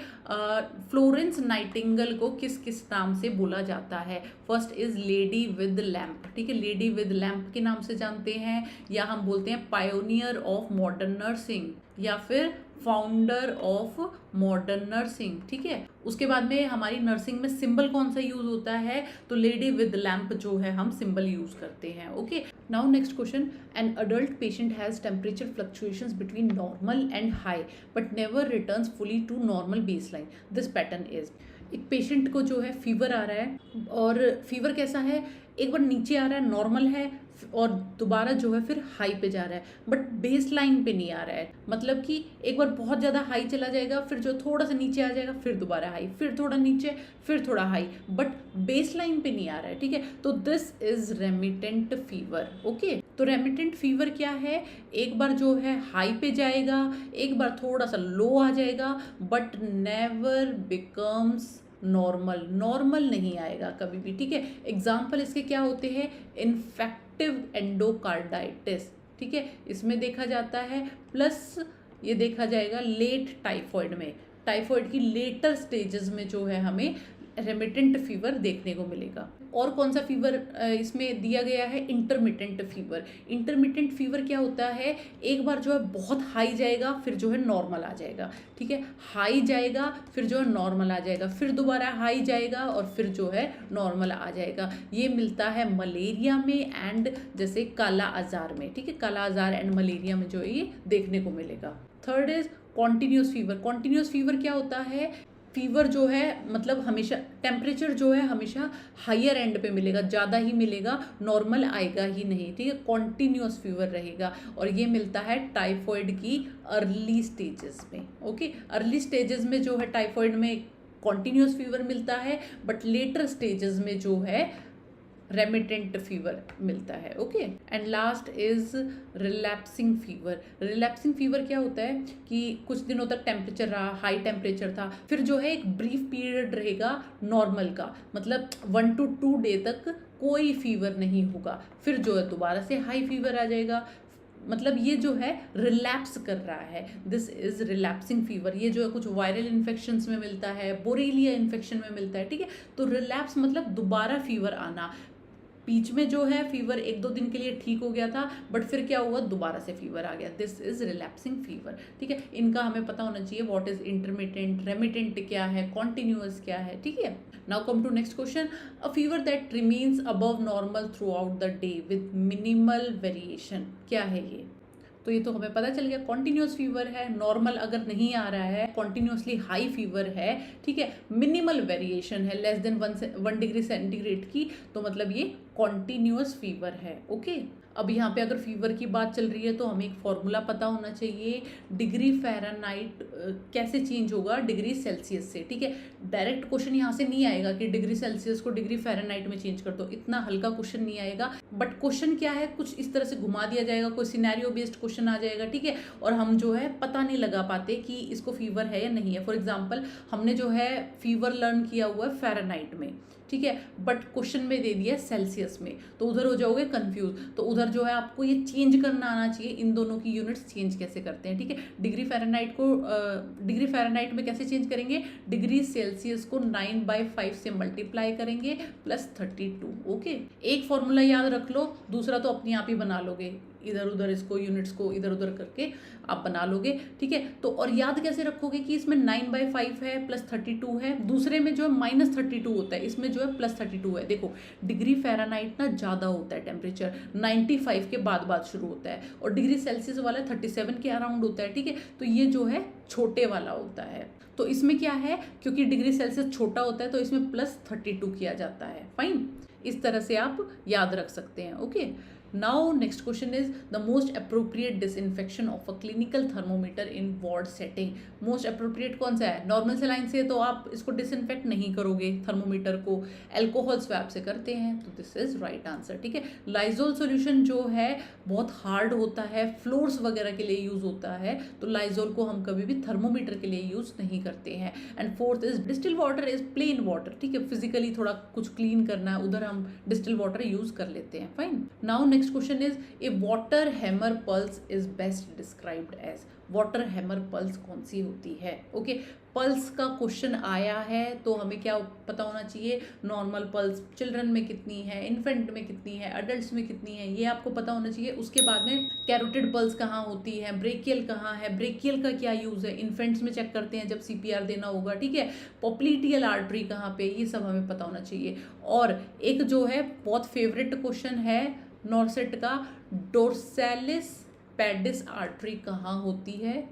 फ्लोरेंस नाइटिंगेल को किस किस नाम से बोला जाता है। First is lady with lamp. ठीक है, लेडी विद लैम्प के नाम से जानते हैं, या हम बोलते हैं पायोनियर ऑफ मॉडर्न नर्सिंग, या फिर फाउंडर ऑफ मॉडर्न नर्सिंग। ठीक है, उसके बाद में हमारी नर्सिंग में सिंबल कौन सा यूज होता है? तो लेडी विद लैम्प जो है हम सिंबल यूज करते हैं। Okay, now next question, an adult patient has temperature fluctuations between normal and high but never returns fully to normal baseline. This pattern is, एक पेशेंट को जो है फीवर आ रहा है, और फीवर कैसा है? एक बार नीचे आ रहा है, नॉर्मल है, और दोबारा जो है फिर हाई पे जा रहा है, बट बेस लाइन पे नहीं आ रहा है। मतलब कि एक बार बहुत ज़्यादा हाई चला जाएगा, फिर जो थोड़ा सा नीचे आ जाएगा, फिर दोबारा हाई, फिर थोड़ा नीचे, फिर थोड़ा हाई, बट बेस लाइन पे नहीं आ रहा है। ठीक है, तो this is remittent fever. Okay, तो रेमिटेंट फीवर क्या है? एक बार जो है हाई पे जाएगा, एक बार थोड़ा सा लो आ जाएगा, but never becomes normal. Normal नहीं आएगा कभी भी। ठीक है, एग्जाम्पल इसके क्या होते हैं? इन्फेक्टिव एंडोकार्डाइटिस, ठीक है, इसमें देखा जाता है, प्लस ये देखा जाएगा लेट टाइफॉइड में। टाइफॉइड की लेटर स्टेजेस में जो है हमें रेमिटेंट फीवर देखने को मिलेगा। और कौन सा फीवर इसमें दिया गया है? Intermittent fever. इंटरमिटेंट फीवर क्या होता है? एक बार जो है बहुत हाई जाएगा, फिर जो है नॉर्मल आ जाएगा। ठीक है, हाई जाएगा, फिर जो है नॉर्मल आ जाएगा, फिर दोबारा हाई जाएगा, और फिर जो है नॉर्मल आ जाएगा। ये मिलता है मलेरिया में एंड जैसे काला आजार में। ठीक है, काला आजार एंड मलेरिया में जो है ये देखने को मिलेगा। Third is continuous fever. Continuous fever क्या होता है? फीवर जो है मतलब हमेशा टेम्परेचर जो है हमेशा हायर एंड पे मिलेगा, ज़्यादा ही मिलेगा, नॉर्मल आएगा ही नहीं। ठीक है, कॉन्टिन्यूस फीवर रहेगा, और ये मिलता है टाइफॉइड की अर्ली स्टेजेस में। ओके, अर्ली स्टेजेस में जो है टाइफॉइड में कॉन्टिन्यूस फीवर मिलता है, बट लेटर स्टेजेस में जो है रेमिटेंट फीवर मिलता है। Okay, and last is relapsing fever. Relapsing fever क्या होता है कि कुछ दिनों तक टेम्परेचर रहा, हाई टेम्परेचर था, फिर जो है एक ब्रीफ पीरियड रहेगा नॉर्मल का, मतलब 1 to 2 डे तक कोई फीवर नहीं होगा, फिर जो है दोबारा से हाई फीवर आ जाएगा। मतलब ये जो है रिलैप्स कर रहा है, दिस इज रिलैप्सिंग फीवर। ये जो है कुछ वायरल इन्फेक्शंस में मिलता है, बोरेलिया इन्फेक्शन में मिलता है। ठीक है, तो रिलैप्स मतलब दोबारा फीवर आना। बीच में जो है फीवर 1-2 दिन के लिए ठीक हो गया था, बट फिर क्या हुआ? दोबारा से फीवर आ गया। This is relapsing fever. ठीक है, इनका हमें पता होना चाहिए व्हाट इज इंटरमिटेंट, रेमिटेंट क्या है, कॉन्टिन्यूअस क्या है। ठीक है, now come to next question, a fever that remains above normal throughout the day with minimal variation. क्या है ये? तो ये तो हमें पता चल गया, कॉन्टिन्यूस फीवर है, नॉर्मल अगर नहीं आ रहा है, कॉन्टिन्यूसली हाई फीवर है, ठीक है, मिनिमल वेरिएशन है लेस देन 1 डिग्री सेंटीग्रेड की, तो मतलब ये कॉन्टिन्यूस फीवर है। ओके, अब यहाँ पे अगर फीवर की बात चल रही है तो हमें एक फॉर्मूला पता होना चाहिए, डिग्री फ़ारेनहाइट कैसे चेंज होगा डिग्री सेल्सियस से। ठीक है, डायरेक्ट क्वेश्चन यहाँ से नहीं आएगा कि डिग्री सेल्सियस को डिग्री फ़ारेनहाइट में चेंज कर दो, इतना हल्का क्वेश्चन नहीं आएगा। बट क्वेश्चन क्या है, कुछ इस तरह से घुमा दिया जाएगा, कोई सिनेरियो बेस्ड क्वेश्चन आ जाएगा। ठीक है, और हम जो है पता नहीं लगा पाते कि इसको फीवर है या नहीं है। फॉर एग्जाम्पल हमने जो है फीवर लर्न किया हुआ है फ़ारेनहाइट में, ठीक है, बट क्वेश्चन में दे दिया सेल्सियस में, तो उधर हो जाओगे कंफ्यूज। तो उधर जो है आपको ये चेंज करना आना चाहिए, इन दोनों की यूनिट्स चेंज कैसे करते हैं, ठीक है। डिग्री फ़ारेनहाइट में कैसे चेंज करेंगे, डिग्री सेल्सियस को 9/5 से मल्टीप्लाई करेंगे प्लस 32। ओके, एक फॉर्मूला याद रख लो, दूसरा तो अपने आप ही बना लोगे, इधर उधर इसको यूनिट्स को इधर उधर करके आप बना लोगे, ठीक है। तो और याद कैसे रखोगे कि इसमें 9/5 है प्लस 32 है, दूसरे में जो है -32 होता है, इसमें जो है प्लस 32 है। देखो डिग्री फ़ारेनहाइट ना ज़्यादा होता है टेम्परेचर, 95 के बाद शुरू होता है, और डिग्री सेल्सियस वाला 37 के अराउंड होता है, ठीक है। तो ये जो है छोटे वाला होता है, तो इसमें क्या है, क्योंकि डिग्री सेल्सियस छोटा होता है तो इसमें प्लस 32 किया जाता है। फाइन, इस तरह से आप याद रख सकते हैं। Okay, now next question is the most appropriate disinfection of a clinical thermometer in ward setting. Most appropriate कौन सा है, नॉर्मल सेलाइन से तो आप इसको डिसइंफेक्ट नहीं करोगे, थर्मोमीटर को अल्कोहल स्वैब से करते हैं, तो दिस इज राइट आंसर, ठीक है। लाइजोल सोल्यूशन जो है बहुत हार्ड होता है, फ्लोर्स वगैरह के लिए यूज होता है, तो लाइजोल को हम कभी भी थर्मोमीटर के लिए यूज नहीं करते हैं। And fourth is distil water is plain water, ठीक है, फिजिकली थोड़ा कुछ क्लीन करना है उधर हम डिस्टिल वाटर यूज कर लेते हैं। Fine, now next question is a water hammer pulse is best described as. Water hammer pulse कौन सी होती है। ओके, पल्स का क्वेश्चन आया है तो हमें क्या पता होना चाहिए, नॉर्मल पल्स चिल्ड्रन में कितनी है, इन्फेंट में कितनी है, अडल्ट में कितनी है, ये आपको पता होना चाहिए। उसके बाद में कैरोटिड पल्स कहाँ होती है, ब्रेकियल कहाँ है, ब्रेकियल का क्या यूज है, इन्फेंट्स में चेक करते हैं जब CPR देना होगा, ठीक है। पॉप्लीटियल आर्टरी कहाँ पे, ये सब हमें पता होना चाहिए। और एक जो है बहुत फेवरेट क्वेश्चन है नॉर्सेट का, डोर्सैलिस पेडिस आर्टरी कहाँ होती है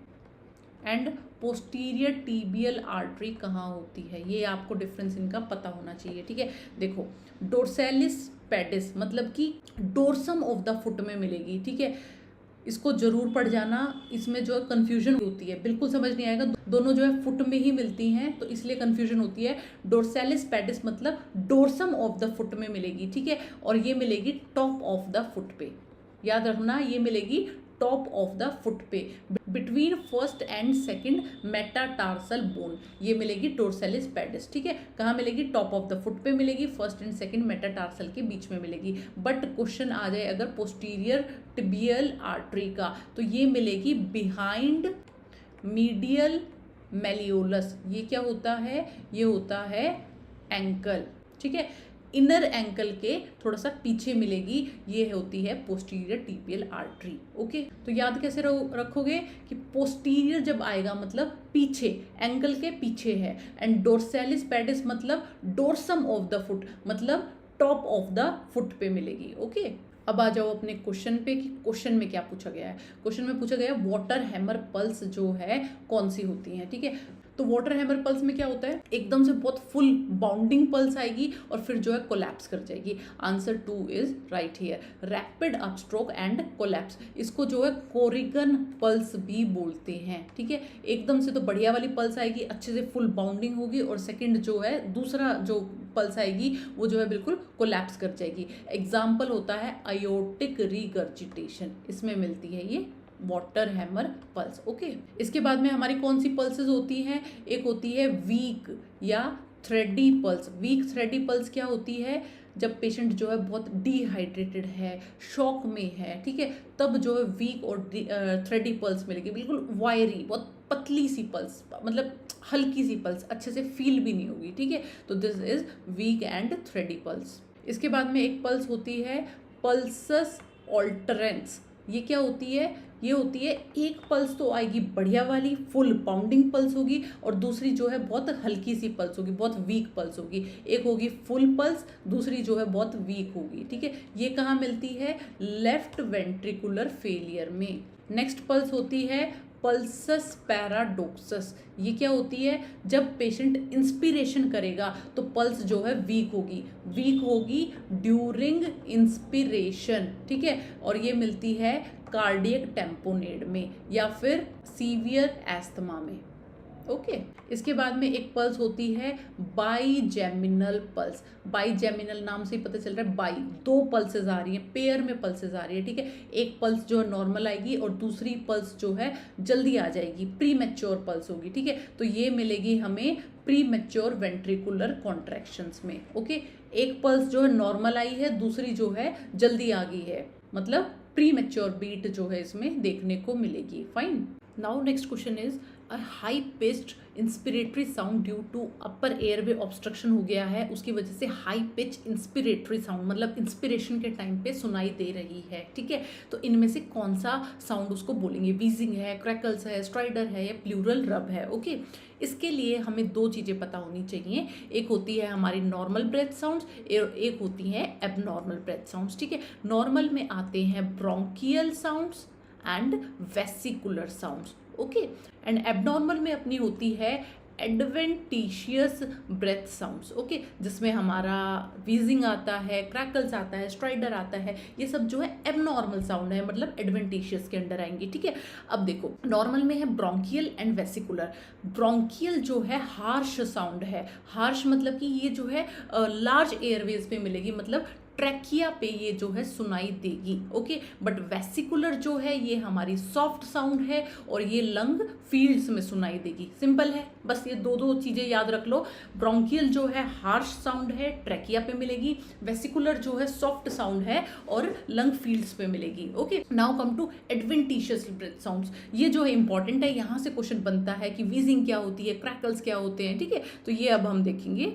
एंड पोस्टीरियर टीबियल आर्टरी कहाँ होती है, ये आपको डिफरेंस इनका पता होना चाहिए, ठीक है। देखो डोर्सैलिस पेडिस मतलब कि डोर्सम ऑफ द फुट में मिलेगी, ठीक है, इसको जरूर पढ़ जाना, इसमें जो है कन्फ्यूजन होती है, बिल्कुल समझ नहीं आएगा, दोनों जो है फुट में ही मिलती हैं तो इसलिए कन्फ्यूजन होती है। डोर्सैलिस पेडिस मतलब डोर्सम ऑफ द फुट में मिलेगी, ठीक है, और ये मिलेगी टॉप ऑफ द फुट पे, याद रखना ये मिलेगी टॉप ऑफ द फुट पे, between first and second metatarsal bone, ये मिलेगी डोर्सैलिस पेडिस, ठीक है। कहाँ मिलेगी, टॉप ऑफ द फुट पे मिलेगी, फर्स्ट एंड सेकंड मेटाटार्सल के बीच में मिलेगी। बट क्वेश्चन आ जाए अगर पोस्टीरियर टिबियल आर्टरी का, तो ये मिलेगी बिहाइंड मीडियल मेलियोलस, ये क्या होता है, ये होता है एंकल, ठीक है, इनर एंकल के थोड़ा सा पीछे मिलेगी, ये होती है पोस्टीरियर टिबियल आर्टरी। ओके, तो याद कैसे रखोगे कि पोस्टीरियर जब आएगा मतलब पीछे, एंकल के पीछे है, एंड डोर्सैलिस पेडिस मतलब डोर्सम ऑफ द फुट मतलब टॉप ऑफ द फुट पे मिलेगी। ओके, अब आ जाओ अपने क्वेश्चन पे कि क्वेश्चन में क्या पूछा गया है। क्वेश्चन में पूछा गया है वाटर हैमर पल्स जो है कौन सी होती हैं, ठीक है। तो वाटर हैमर पल्स में क्या होता है, एकदम से बहुत फुल बाउंडिंग पल्स आएगी और फिर जो है कोलैप्स कर जाएगी। Answer 2 is right here, rapid upstroke and collapse, इसको जो है कोरिगन पल्स भी बोलते हैं, ठीक है। एकदम से तो बढ़िया वाली पल्स आएगी, अच्छे से फुल बाउंडिंग होगी, और सेकंड जो है दूसरा जो पल्स आएगी वो जो है बिल्कुल कोलैप्स कर जाएगी। एग्जाम्पल होता है अयोटिक रिगर्जिटेशन, इसमें मिलती है ये वाटर हैमर पल्स। ओके, इसके बाद में हमारी कौन सी पल्सेस होती हैं, एक होती है वीक या थ्रेडी पल्स। वीक थ्रेडी पल्स क्या होती है, जब पेशेंट जो है बहुत डिहाइड्रेटेड है, शॉक में है, ठीक है, तब जो है वीक और थ्रेडी पल्स मिलेगी, बिल्कुल वायरी, बहुत पतली सी पल्स, मतलब हल्की सी पल्स, अच्छे से फील भी नहीं होगी, ठीक है। तो this is weak and थ्रेडी pulse. इसके बाद में एक पल्स होती है पल्सस ऑल्टरेंस, ये क्या होती है, ये होती है एक पल्स तो आएगी बढ़िया वाली फुल बाउंडिंग पल्स होगी, और दूसरी जो है बहुत हल्की सी पल्स होगी, बहुत वीक पल्स होगी। एक होगी फुल पल्स, दूसरी जो है बहुत वीक होगी, ठीक है। ये कहाँ मिलती है, लेफ्ट वेंट्रिकुलर फेलियर में। नेक्स्ट पल्स होती है पल्सस पैराडोक्सस, ये क्या होती है, जब पेशेंट इंस्पिरेशन करेगा तो पल्स जो है वीक होगी ड्यूरिंग इंस्पिरेशन, ठीक है, और ये मिलती है कार्डियक टेम्पोनेड में या फिर सीवियर एस्थमा में। ओके, इसके बाद में एक पल्स होती है बाईजेमिनल पल्स। बाईजेमिनल नाम से ही पता चल रहा है, बाई दो पल्सेस आ रही हैं, पेयर में पल्सेस आ रही है, ठीक है। एक पल्स जो है नॉर्मल आएगी और दूसरी पल्स जो है जल्दी आ जाएगी, प्री मैच्योर पल्स होगी, ठीक है। तो ये मिलेगी हमें प्री मैच्योर वेंट्रिकुलर कॉन्ट्रैक्शंस में। ओके, एक पल्स जो है नॉर्मल आई है, दूसरी जो है जल्दी आ गई है, मतलब प्री मैच्योर बीट जो है इसमें देखने को मिलेगी। Fine. Now next question is a high pitched inspiratory sound due to upper airway obstruction हो गया है, उसकी वजह से हाई पिच इंस्पिरेटरी साउंड मतलब इंस्पिरेशन के टाइम पे सुनाई दे रही है। ठीक है, तो इनमें से कौन सा साउंड उसको बोलेंगे? वीजिंग है, क्रैकल्स है, स्ट्राइडर है या प्लूरल रब है। ओके, इसके लिए हमें दो चीज़ें पता होनी चाहिए, एक होती है हमारी नॉर्मल ब्रेथ साउंड्स और एक होती है एबनॉर्मल ब्रेथ साउंड्स। ठीक है, नॉर्मल में आते हैं bronchial sounds and vesicular sounds. Okay, and abnormal में अपनी होती है एडवेंटिशियस ब्रेथ साउंड्स। ओके, जिसमें हमारा वीजिंग आता है, क्रैकल्स आता है, स्ट्राइडर आता है, ये सब जो है एबनॉर्मल साउंड है, मतलब एडवेंटिशियस के अंडर आएंगे। ठीक है, अब देखो नॉर्मल में है ब्रोंकियल एंड वेसिकुलर। ब्रोंकियल जो है हार्श साउंड है, हार्श मतलब कि ये जो है लार्ज एयरवेज पे मिलेगी, मतलब ट्रैकिया पे ये जो है सुनाई देगी। ओके, बट वेसिकुलर जो है ये हमारी सॉफ्ट साउंड है और ये लंग फील्ड्स में सुनाई देगी। सिंपल है, बस ये दो चीजें याद रख लो। ब्रोंकियल जो है हार्श साउंड है, ट्रैकिया पे मिलेगी। वेसिकुलर जो है सॉफ्ट साउंड है और लंग फील्ड्स पे मिलेगी। Okay, now come to adventitious breath sounds. ये जो है इंपॉर्टेंट है, यहाँ से क्वेश्चन बनता है कि वीजिंग क्या होती है, क्रैकल्स क्या होते हैं। ठीक है, तो ये अब हम देखेंगे।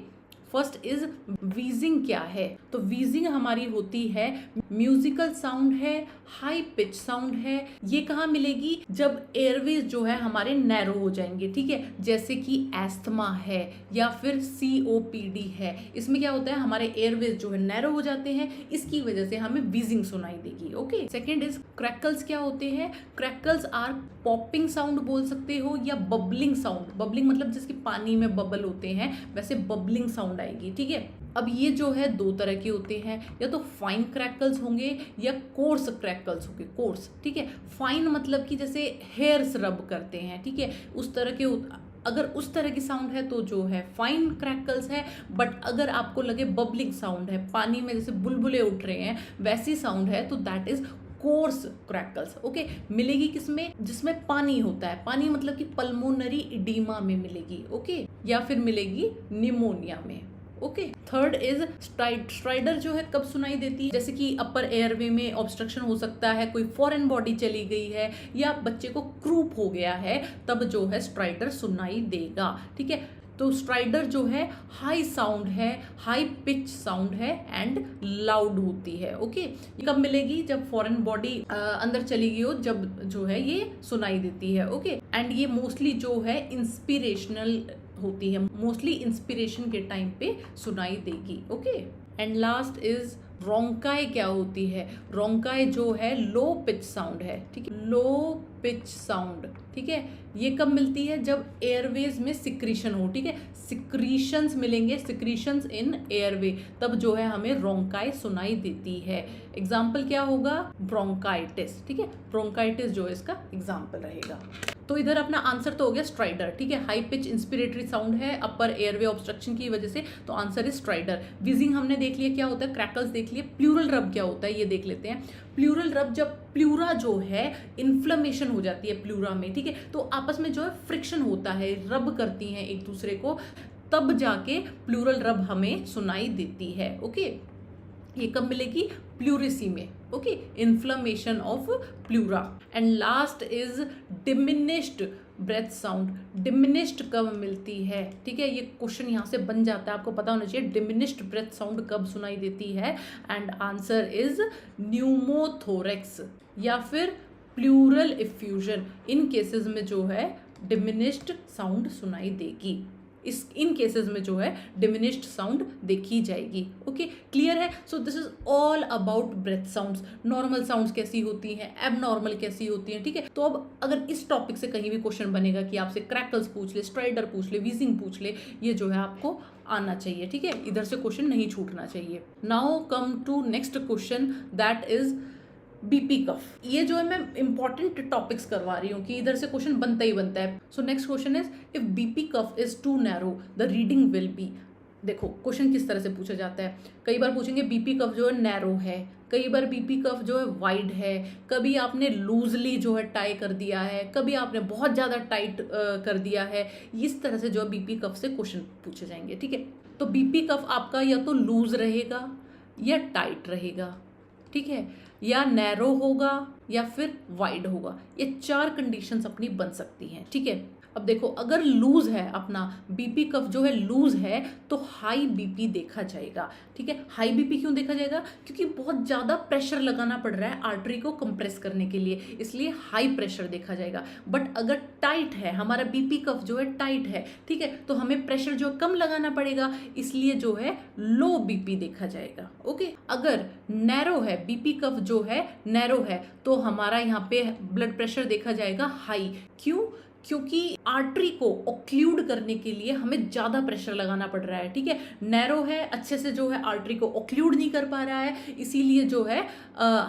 फर्स्ट इज वीजिंग क्या है? तो वीजिंग हमारी होती है म्यूजिकल साउंड है, हाई पिच साउंड है। ये कहाँ मिलेगी? जब एयरवेज जो है हमारे नैरो हो जाएंगे। ठीक है, जैसे कि एस्थमा है या फिर COPD है, इसमें क्या होता है हमारे एयरवेज जो है नैरो हो जाते हैं, इसकी वजह से हमें वीजिंग सुनाई देगी। ओके, सेकेंड इज क्रैकल्स क्या होते हैं? क्रैकल्स आर पॉपिंग साउंड बोल सकते हो या बबलिंग साउंड। बबलिंग मतलब जिसके पानी में बबल होते हैं, वैसे बबलिंग साउंड आएगी। ठीक है, अब ये जो है दो तरह के होते हैं, या तो फाइन क्रैकल्स होंगे या कोर्स क्रैकल्स होंगे। कोर्स, ठीक है, फाइन मतलब कि जैसे हेयर्स रब करते हैं। ठीक है, उस तरह के अगर उस तरह की साउंड है तो जो है फाइन क्रैकल्स है। बट अगर आपको लगे बबलिंग साउंड है, पानी में जैसे बुलबुले उठ रहे हैं वैसी साउंड है, तो that is course crackles. Okay, मिलेगी किसमें? जिसमें पानी होता है, पानी मतलब कि पल्मोनरी इडीमा में मिलेगी। ओके, या फिर मिलेगी निमोनिया में। ओके, थर्ड इज स्ट्राइडर जो है कब सुनाई देती है? जैसे कि अपर एयरवे में ऑब्स्ट्रक्शन हो सकता है, कोई फॉरेन बॉडी चली गई है या बच्चे को क्रूप हो गया है, तब जो है स्ट्राइडर सुनाई देगा। ठीक है, तो स्ट्राइडर जो है हाई साउंड है, हाई पिच साउंड है एंड लाउड होती है। ओके, ये कब मिलेगी? जब फॉरेन बॉडी अंदर चली गई हो, जब जो है ये सुनाई देती है। ओके, एंड ये मोस्टली जो है इंस्पिरेशनल होती है, मोस्टली इंस्पिरेशन के टाइम पे सुनाई देगी। ओके, एंड लास्ट इज रोंकाई क्या होती है? रोंकाई जो है लो पिच साउंड है। ठीक है, लो पिच साउंड। ठीक है, ये कब मिलती है? जब एयरवेज में सिक्रीशन हो। ठीक है, सिक्रीशंस मिलेंगे, सिक्रीशंस इन एयरवे, तब जो है हमें रोंकाई सुनाई देती है। एग्जाम्पल क्या होगा? ब्रोंकाइटिस। ठीक है, ब्रोंकाइटिस जो है इसका एग्जाम्पल रहेगा। तो इधर अपना आंसर तो हो गया स्ट्राइडर। ठीक है, हाई पिच इंस्पिरेटरी साउंड है अपर एयरवे ऑब्स्ट्रक्शन की वजह से, तो आंसर इज स्ट्राइडर। विजिंग हमने देख लिया क्या होता है, क्रैकल्स देख लिए। प्लूरल रब क्या होता है ये देख लेते हैं। प्लूरल रब, जब प्लूरा जो है इन्फ्लेमेशन हो जाती है प्लूरा में, ठीक है, तो आपस में जो है फ्रिक्शन होता है, रब करती हैं एक दूसरे को, तब जाके प्लूरल रब हमें सुनाई देती है। ओके, ये कब मिलेगी? प्लूरेसी में। Okay, inflammation of pleura. And last is diminished breath sound. Diminished कब मिलती है? ठीक है, ये क्वेश्चन यहाँ से बन जाता है, आपको पता होना चाहिए डिमिनिश्ड ब्रेथ साउंड कब सुनाई देती है। एंड आंसर इज न्यूमोथोरेक्स या फिर प्लूरल इफ्यूजन। इन केसेस में जो है डिमिनिश्ड साउंड सुनाई देगी। इन केसेस में जो है डिमिनिश्ड साउंड देखी जाएगी। ओके, क्लियर है? So this is all about breath sounds. Normal sounds कैसी होती हैं, एबनॉर्मल कैसी होती हैं। ठीक है, तो अब अगर इस टॉपिक से कहीं भी क्वेश्चन बनेगा कि आपसे क्रैकल्स पूछ ले, स्ट्राइडर पूछ ले, वीजिंग पूछ ले, ये जो है आपको आना चाहिए। ठीक है, इधर से क्वेश्चन नहीं छूटना चाहिए। Now come to next question, that is BP cuff. ये जो है मैं इंपॉर्टेंट टॉपिक्स करवा रही हूँ कि इधर से क्वेश्चन बनता ही बनता है। So next question is if BP cuff is too narrow the reading will be. देखो क्वेश्चन किस तरह से पूछा जाता है, कई बार पूछेंगे बीपी कफ जो है नैरो है, कई बार बीपी कफ जो है वाइड है, कभी आपने लूजली जो है टाई कर दिया है, कभी आपने बहुत ज़्यादा टाइट कर दिया है। इस तरह से जो है बीपी कफ से क्वेश्चन पूछे जाएंगे। ठीक है, तो बीपी कफ आपका या तो लूज रहेगा या टाइट रहेगा। ठीक है, या नैरो होगा या फिर वाइड होगा। ये 4 कंडीशंस अपनी बन सकती हैं, ठीक है। अब देखो, अगर लूज है अपना बीपी कफ जो है लूज है तो हाई बीपी देखा जाएगा, ठीक है। हाई बीपी क्यों देखा जाएगा? क्योंकि बहुत ज़्यादा प्रेशर लगाना पड़ रहा है आर्टरी को कंप्रेस करने के लिए, इसलिए हाई प्रेशर देखा जाएगा। बट अगर टाइट है हमारा बीपी कफ जो है टाइट है, ठीक है, तो हमें प्रेशर जो कम लगाना पड़ेगा, इसलिए जो है लो बीपी देखा जाएगा। ओके, अगर नैरो है बीपी कफ जो है नैरो है तो हमारा यहाँ पे ब्लड प्रेशर देखा जाएगा हाई। क्यों? क्योंकि आर्टरी को ऑक्लूड करने के लिए हमें ज़्यादा प्रेशर लगाना पड़ रहा है, ठीक है। नैरो है, अच्छे से जो है आर्टरी को ऑक्लूड नहीं कर पा रहा है, इसीलिए जो है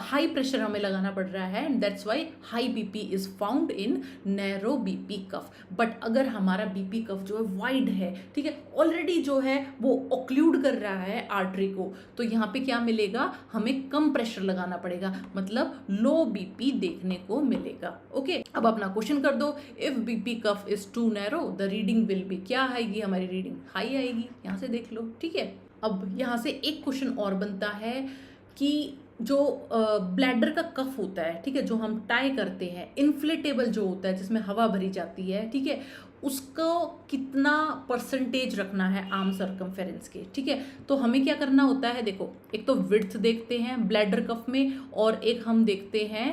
हाई प्रेशर हमें लगाना पड़ रहा है, and that's why high BP is found in narrow BP cuff. But अगर हमारा बीपी कफ जो है वाइड है, ठीक है, ऑलरेडी जो है वो ऑक्लूड कर रहा है आर्टरी को, तो यहाँ पे क्या मिलेगा? हमें कम प्रेशर लगाना पड़ेगा, मतलब लो बीपी देखने को मिलेगा। ओके, अब अपना क्वेश्चन कर दो। If BP cuff is too narrow the reading will be, क्या आएगी हमारी रीडिंग? हाई आएगी, यहाँ से देख लो, ठीक है। अब यहाँ से एक क्वेश्चन और बनता है कि जो ब्लैडर का कफ होता है, ठीक है, जो हम टाई करते हैं, इन्फ्लेटेबल जो होता है जिसमें हवा भरी जाती है, ठीक है, उसको कितना परसेंटेज रखना है आर्म सर्कमफेरेंस के, ठीक है। तो हमें क्या करना होता है, देखो, एक तो विड्थ देखते हैं ब्लैडर कफ में और एक हम देखते हैं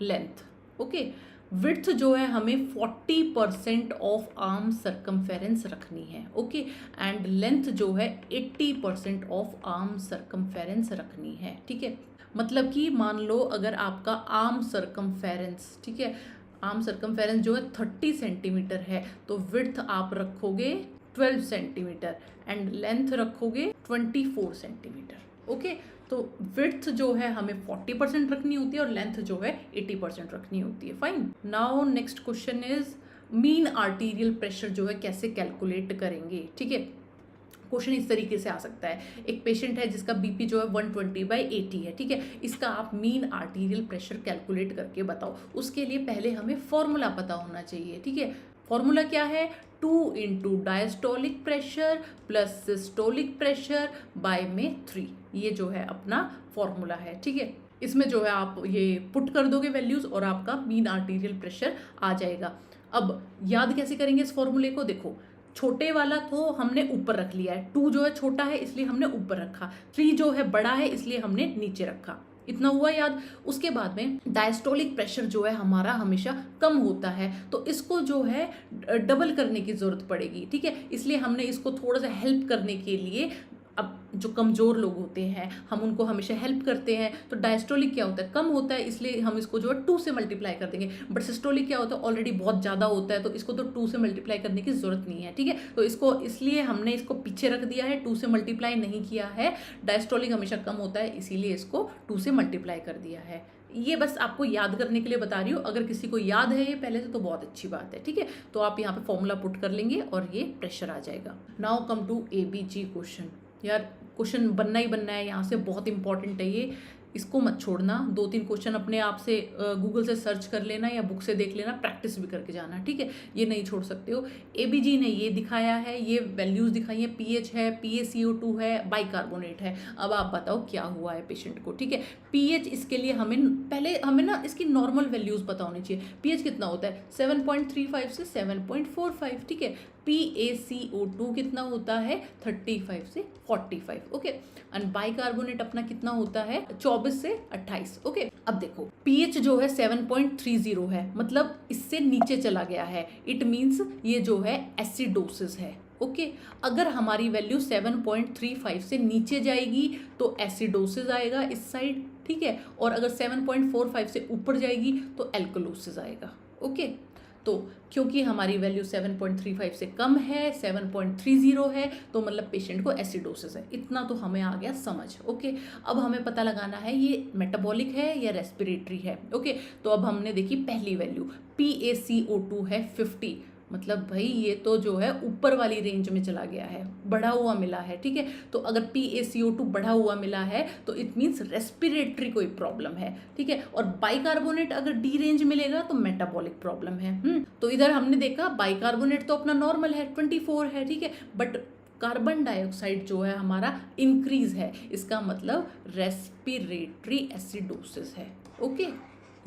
लेंथ। ओके, विड्थ जो है हमें 40% ऑफ आर्म सर्कमफेरेंस रखनी है, ओके, एंड लेंथ जो है 80% ऑफ आर्म सर्कमफेरेंस रखनी है, ठीक है। मतलब कि मान लो अगर आपका आर्म सर्कमफेरेंस, ठीक है, आर्म सर्कमफेरेंस जो है 30 सेंटीमीटर है तो विड्थ आप रखोगे 12 सेंटीमीटर एंड लेंथ रखोगे 24 सेंटीमीटर। ओके, तो विड्थ जो है हमें 40% रखनी होती है और लेंथ जो है 80% रखनी होती है। Fine. Now next question is mean arterial pressure जो है कैसे कैलकुलेट करेंगे, ठीक है। क्वेश्चन इस तरीके से आ सकता है, एक पेशेंट है जिसका बीपी जो है 120/80 है, ठीक है, इसका आप मीन आर्टीरियल प्रेशर कैलकुलेट करके बताओ। उसके लिए पहले हमें फॉर्मूला पता होना चाहिए, ठीक है। फॉर्मूला क्या है? 2 × diastolic pressure plus systolic pressure by में 3, ये जो है अपना फॉर्मूला है, ठीक है। इसमें जो है आप ये पुट कर दोगे वैल्यूज और आपका मीन आर्टीरियल प्रेशर आ जाएगा। अब याद कैसे करेंगे इस फॉर्मूले को? देखो, छोटे वाला तो हमने ऊपर रख लिया है, 2 जो है छोटा है इसलिए हमने ऊपर रखा, 3 जो है बड़ा है इसलिए हमने नीचे रखा, इतना हुआ याद। उसके बाद में डायस्टोलिक प्रेशर जो है हमारा हमेशा कम होता है तो इसको जो है डबल करने की जरूरत पड़ेगी, ठीक है, इसलिए हमने इसको थोड़ा सा हेल्प करने के लिए, अब जो कमज़ोर लोग होते हैं हम उनको हमेशा हेल्प करते हैं, तो डायस्टोलिक क्या होता है? कम होता है, इसलिए हम इसको जो है 2 से मल्टीप्लाई कर देंगे। बट सिस्टोलिक क्या होता है? ऑलरेडी बहुत ज़्यादा होता है तो इसको तो 2 से मल्टीप्लाई करने की ज़रूरत नहीं है, ठीक है। तो इसको इसलिए हमने इसको पीछे रख दिया है, 2 से मल्टीप्लाई नहीं किया है। डायस्टोलिक हमेशा कम होता है इसीलिए इसको 2 से मल्टीप्लाई कर दिया है। ये बस आपको याद करने के लिए बता रही हूँ, अगर किसी को याद है ये पहले से तो बहुत अच्छी बात है, ठीक है। तो आप यहाँ पे फॉर्मूला पुट कर लेंगे और ये प्रेशर आ जाएगा। Now come to ABG question. यार क्वेश्चन बनना ही बनना है यहाँ से, बहुत इंपॉर्टेंट है ये, इसको मत छोड़ना। 2-3 क्वेश्चन अपने आप से गूगल से सर्च कर लेना या बुक से देख लेना, प्रैक्टिस भी करके जाना, ठीक है, ये नहीं छोड़ सकते हो। ABG ने ये दिखाया है, ये वैल्यूज दिखाई है, pH है, PaCO2 है, बाइकार्बोनेट है। अब आप बताओ क्या हुआ है पेशेंट को, ठीक है। pH इसके लिए हमें ना इसकी नॉर्मल वैल्यूज पता होनी चाहिए। pH कितना होता है? 7.35 से 7.45, ठीक है। PaCO2 कितना होता है? 35 से 45, ओके। एंड बाइकार्बोनेट अपना कितना होता है? 24 से 28, ओके। अब देखो pH जो है 7.30 है, मतलब इससे नीचे चला गया है, इट मीन्स ये जो है एसिडोसिस है, ओके। अगर हमारी वैल्यू 7.35 से नीचे जाएगी तो एसिडोसिस आएगा इस साइड, ठीक है, और अगर 7.45 से ऊपर जाएगी तो एल्कलोसिस आएगा, ओके। तो क्योंकि हमारी वैल्यू 7.35 से कम है, 7.30 है, तो मतलब पेशेंट को एसिडोसिस है, इतना तो हमें आ गया समझ, ओके। अब हमें पता लगाना है ये मेटाबॉलिक है या रेस्पिरेटरी है, ओके। तो अब हमने देखी पहली वैल्यू, PaCO2 है 50, मतलब भाई ये तो जो है ऊपर वाली रेंज में चला गया है, बढ़ा हुआ मिला है, ठीक है। तो अगर PaCO2 बढ़ा हुआ मिला है तो इट मीन्स रेस्पिरेटरी कोई प्रॉब्लम है, ठीक है। और बाइकार्बोनेट अगर डी रेंज मिलेगा तो मेटाबॉलिक प्रॉब्लम है। तो इधर हमने देखा बाइकार्बोनेट तो अपना नॉर्मल है, 24 है, ठीक है, बट कार्बन डाइऑक्साइड जो है हमारा इंक्रीज है, इसका मतलब रेस्पिरेटरी एसिडोसिस है। ओके,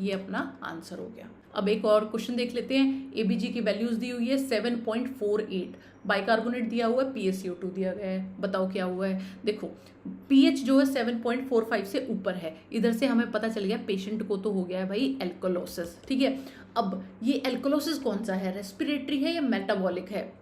ये अपना आंसर हो गया। अब एक और क्वेश्चन देख लेते हैं। एबीजी की वैल्यूज दी हुई है 7.48, बाइकार्बोनेट दिया हुआ है, PaCO2 दिया गया है। बताओ क्या हुआ है। देखो पीएच जो है 7.45 से ऊपर है, इधर से हमें पता चल गया पेशेंट को तो हो गया है भाई एल्कोलोसिस। ठीक है, अब ये एल्कोलोसिस कौन सा है, रेस्पिरेटरी है या मेटाबॉलिक है।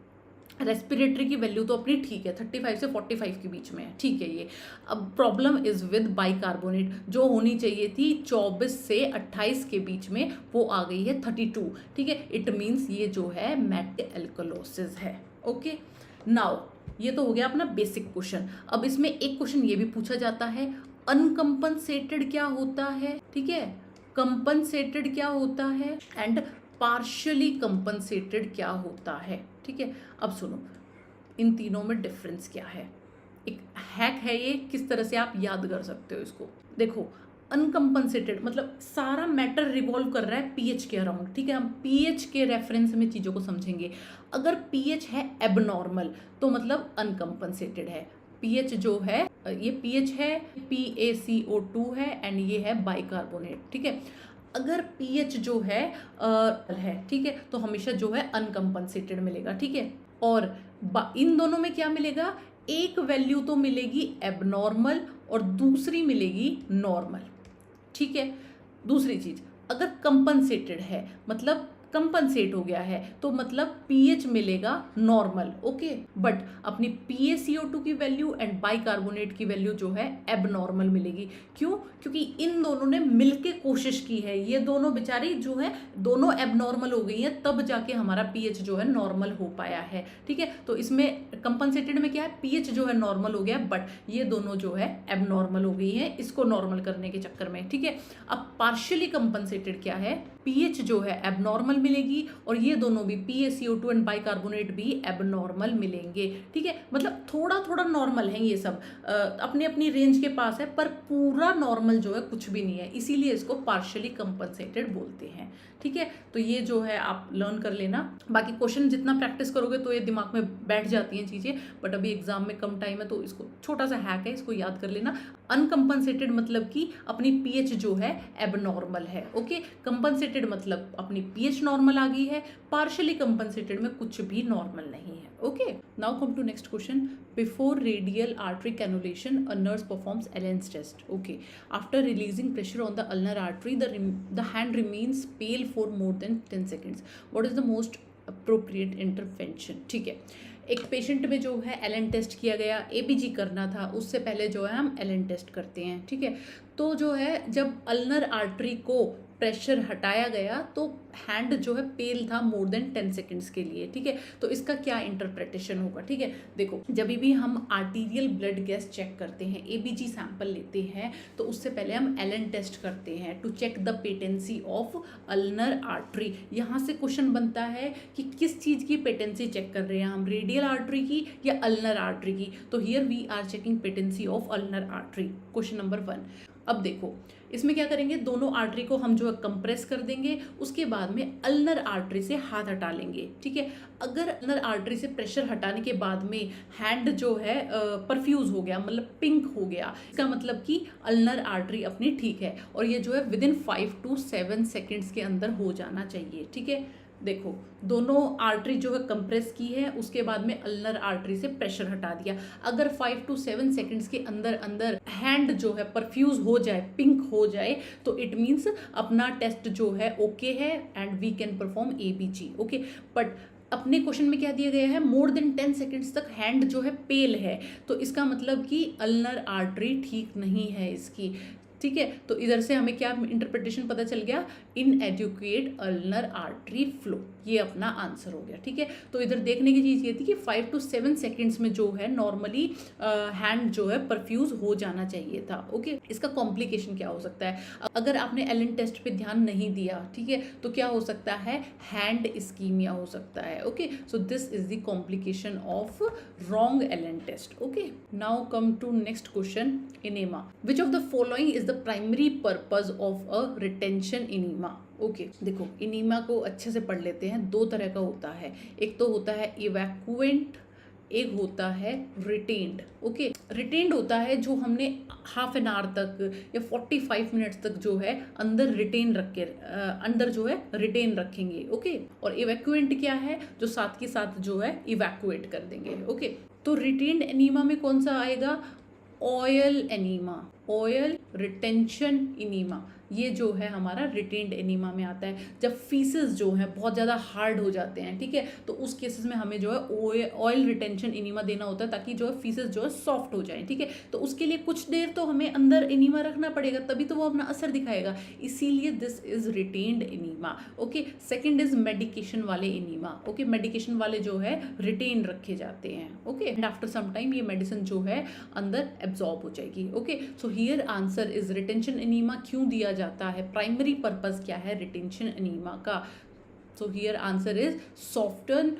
रेस्पिरेटरी की वैल्यू तो अपनी ठीक है, 35 से 45 के बीच में है, ठीक है ये। अब प्रॉब्लम इज विद बाइकार्बोनेट, जो होनी चाहिए थी 24 से 28 के बीच में, वो आ गई है 32। ठीक है, इट मीन्स ये जो है मेट एल्कोलोसिस है। ओके, नाउ ये तो हो गया अपना बेसिक क्वेश्चन। अब इसमें एक क्वेश्चन ये भी पूछा जाता है, अनकंपनसेटेड क्या होता है, ठीक है, कंपनसेटेड क्या होता है एंड पार्शियली कंपनसेटेड क्या होता है। ठीक है, अब सुनो इन तीनों में डिफरेंस क्या है। एक हैक है ये, किस तरह से आप याद कर सकते हो इसको। देखो अनकंपनसेटेड मतलब सारा मैटर रिवॉल्व कर रहा है पीएच के अराउंड। ठीक है, हम पीएच के रेफरेंस में चीज़ों को समझेंगे। अगर पीएच है एबनॉर्मल तो मतलब अनकंपनसेटेड है। पीएच जो है ये पीएच है, PaCO2 है एंड ये है बाइकार्बोनेट। ठीक है, अगर पीएच जो है ठीक है, तो हमेशा जो है अनकंपनसेटेड मिलेगा। ठीक है, और इन दोनों में क्या मिलेगा, एक वैल्यू तो मिलेगी एबनॉर्मल और दूसरी मिलेगी नॉर्मल। ठीक है, दूसरी चीज अगर कंपनसेटेड है मतलब कंपनसेट हो गया है तो मतलब पीएच मिलेगा नॉर्मल। ओके, बट अपनी PaCO2 की वैल्यू एंड बाइकार्बोनेट की वैल्यू जो है एबनॉर्मल मिलेगी। क्यों, क्योंकि इन दोनों ने मिलके कोशिश की है, ये दोनों बेचारी जो है दोनों एबनॉर्मल हो गई हैं, तब जाके हमारा पीएच जो है नॉर्मल हो पाया है। ठीक है, तो इसमें कंपनसेटेड में क्या है, पीएच जो है नॉर्मल हो गया, बट ये दोनों जो है एबनॉर्मल हो गई हैं इसको नॉर्मल करने के चक्कर में। ठीक है, अब पार्शियली कंपनसेटेड क्या है, पीएच जो है एबनॉर्मल मिलेगी और ये दोनों भी PaCO2 एंड बाइकार्बोनेट भी एबनॉर्मल मिलेंगे। ठीक है, मतलब थोड़ा थोड़ा नॉर्मल है ये सब, अपनी अपनी रेंज के पास है, पर पूरा नॉर्मल जो है कुछ भी नहीं है, इसीलिए इसको पार्शियली कंपनसेटेड बोलते हैं। ठीक है, तो ये जो है आप लर्न कर लेना। बाकी क्वेश्चन जितना प्रैक्टिस करोगे तो ये दिमाग में बैठ जाती हैं चीज़ें, बट अभी एग्जाम में कम टाइम है तो इसको छोटा सा हैक है, इसको याद कर लेना। अनकंपनसेटेड मतलब कि अपनी पीएच जो है एबनॉर्मल है। ओके, कंपनसेटेड मतलब अपनी पीएच नॉर्मल आ गई है, पार्शियली कंपनसेटेड में कुछ भी नॉर्मल नहीं है। Okay, now come to next question. Before radial artery cannulation a nurse performs Allen's test. Okay, after releasing pressure on the ulnar artery the hand remains pale for more than 10 seconds. What is the most appropriate intervention? ठीक है, एक patient में जो है Allen test किया गया, ABG करना था, उससे पहले जो है हम एलन टेस्ट करते हैं। ठीक है, तो जो है जब अल्नर आर्टरी को प्रेशर हटाया गया तो हैंड जो है पेल था मोर देन 10 सेकेंड्स के लिए। ठीक है, तो इसका क्या इंटरप्रिटेशन होगा। ठीक है, देखो जब भी हम आर्टीरियल ब्लड गैस चेक करते हैं, एबीजी सैंपल लेते हैं, तो उससे पहले हम एलन टेस्ट करते हैं to check the patency of ulnar artery. यहाँ से क्वेश्चन बनता है कि किस चीज़ की पेटेंसी चेक कर रहे हैं हम, रेडियल आर्टरी की या अल्नर आर्टरी की। तो here we are checking patency of ulnar artery, question number 1। अब देखो इसमें क्या करेंगे, दोनों आर्टरी को हम जो है कंप्रेस कर देंगे, उसके बाद में अल्नर आर्टरी से हाथ हटा लेंगे। ठीक है, अगर अल्नर आर्टरी से प्रेशर हटाने के बाद में हैंड जो है परफ्यूज हो गया, मतलब पिंक हो गया, इसका मतलब कि अल्नर आर्टरी अपनी ठीक है, और ये जो है विद इन 5 to 7 सेकेंड्स के अंदर हो जाना चाहिए। ठीक है, देखो दोनों आर्टरी जो है कंप्रेस की है, उसके बाद में अल्नर आर्टरी से प्रेशर हटा दिया। अगर 5 to 7 सेकेंड्स के अंदर अंदर हैंड जो है परफ्यूज हो जाए, पिंक हो जाए, तो इट मीन्स अपना टेस्ट जो है ओके है and we can perform ABG. Okay, but अपने क्वेश्चन में क्या दिया गया है, मोर देन 10 सेकेंड्स तक हैंड जो है पेल है, तो इसका मतलब कि अल्नर आर्टरी ठीक नहीं है इसकी। ठीक है, तो इधर से हमें क्या इंटरप्रिटेशन पता चल गया, इनएडुकेट अल्नर आर्टरी फ्लो, ये अपना आंसर हो गया। ठीक है, तो इधर देखने की चीज़ ये थी कि 5 to 7 सेकेंड्स में जो है नॉर्मली हैंड जो है परफ्यूज हो जाना चाहिए था। ओके, इसका कॉम्प्लिकेशन क्या हो सकता है, अगर आपने एलन टेस्ट पे ध्यान नहीं दिया, ठीक है, तो क्या हो सकता है, हैंड इस्कीमिया हो सकता है। Okay, so this is the complication of wrong Allen test. Okay, now come to next question, enema. Which of the following is the primary purpose of a retention enema. Okay, देखो enema को अच्छे से पढ़ लेते हैं, दो तरह का होता है, एक तो होता है इवैक्यूएंट एक होता है रिटेन्ड। ओके, रिटेन्ड होता है जो हमने हाफ एन आवर तक या 45 मिनट्स तक जो है अंदर रिटेन रख के अंदर जो है रिटेन रखेंगे। ओके, और इवैक्यूएंट क्या है, जो साथ के साथ जो है इवैक्यूएट कर देंगे। ओके, तो रिटेन्ड एनीमा में कौन सा आएगा, oil enema, oil retention enema, ये जो है हमारा रिटेन्ड एनीमा में आता है। जब फीसेस जो है बहुत ज़्यादा हार्ड हो जाते हैं, ठीक है, तो उस केसेस में हमें जो है ऑयल रिटेंशन एनीमा देना होता है ताकि जो है फीसेस जो है सॉफ्ट हो जाए। ठीक है, तो उसके लिए कुछ देर तो हमें अंदर एनीमा रखना पड़ेगा, तभी तो वो अपना असर दिखाएगा, इसीलिए this is retained enema. Okay, second is medication वाले एनीमा। ओके, मेडिकेशन वाले जो है रिटेन रखे जाते हैं। Okay, and after some time ये मेडिसिन जो है अंदर एब्जॉर्ब हो जाएगी। Okay, so here answer is retention enema क्यों दिया जाता है, प्राइमरी पर्पस क्या है रिटेंशन एनीमा का। सो here answer is soften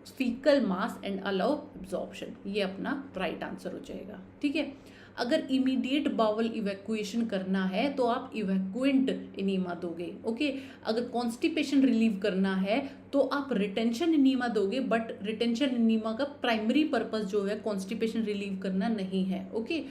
faecal mass and allow absorption, ये अपना राइट आंसर हो जाएगा। ठीक है, अगर इमीडिएट बाउल इवैक्यूएशन करना है तो आप इवैक्यूएंट एनीमा दोगे। ओके, अगर कॉन्स्टिपेशन रिलीव करना है तो आप रिटेंशन एनीमा दोगे, बट रिटेंशन एनीमा का प्राइमरी पर्पस जो है कॉन्स्टिपेशन रिलीव करना नहीं है। Okay,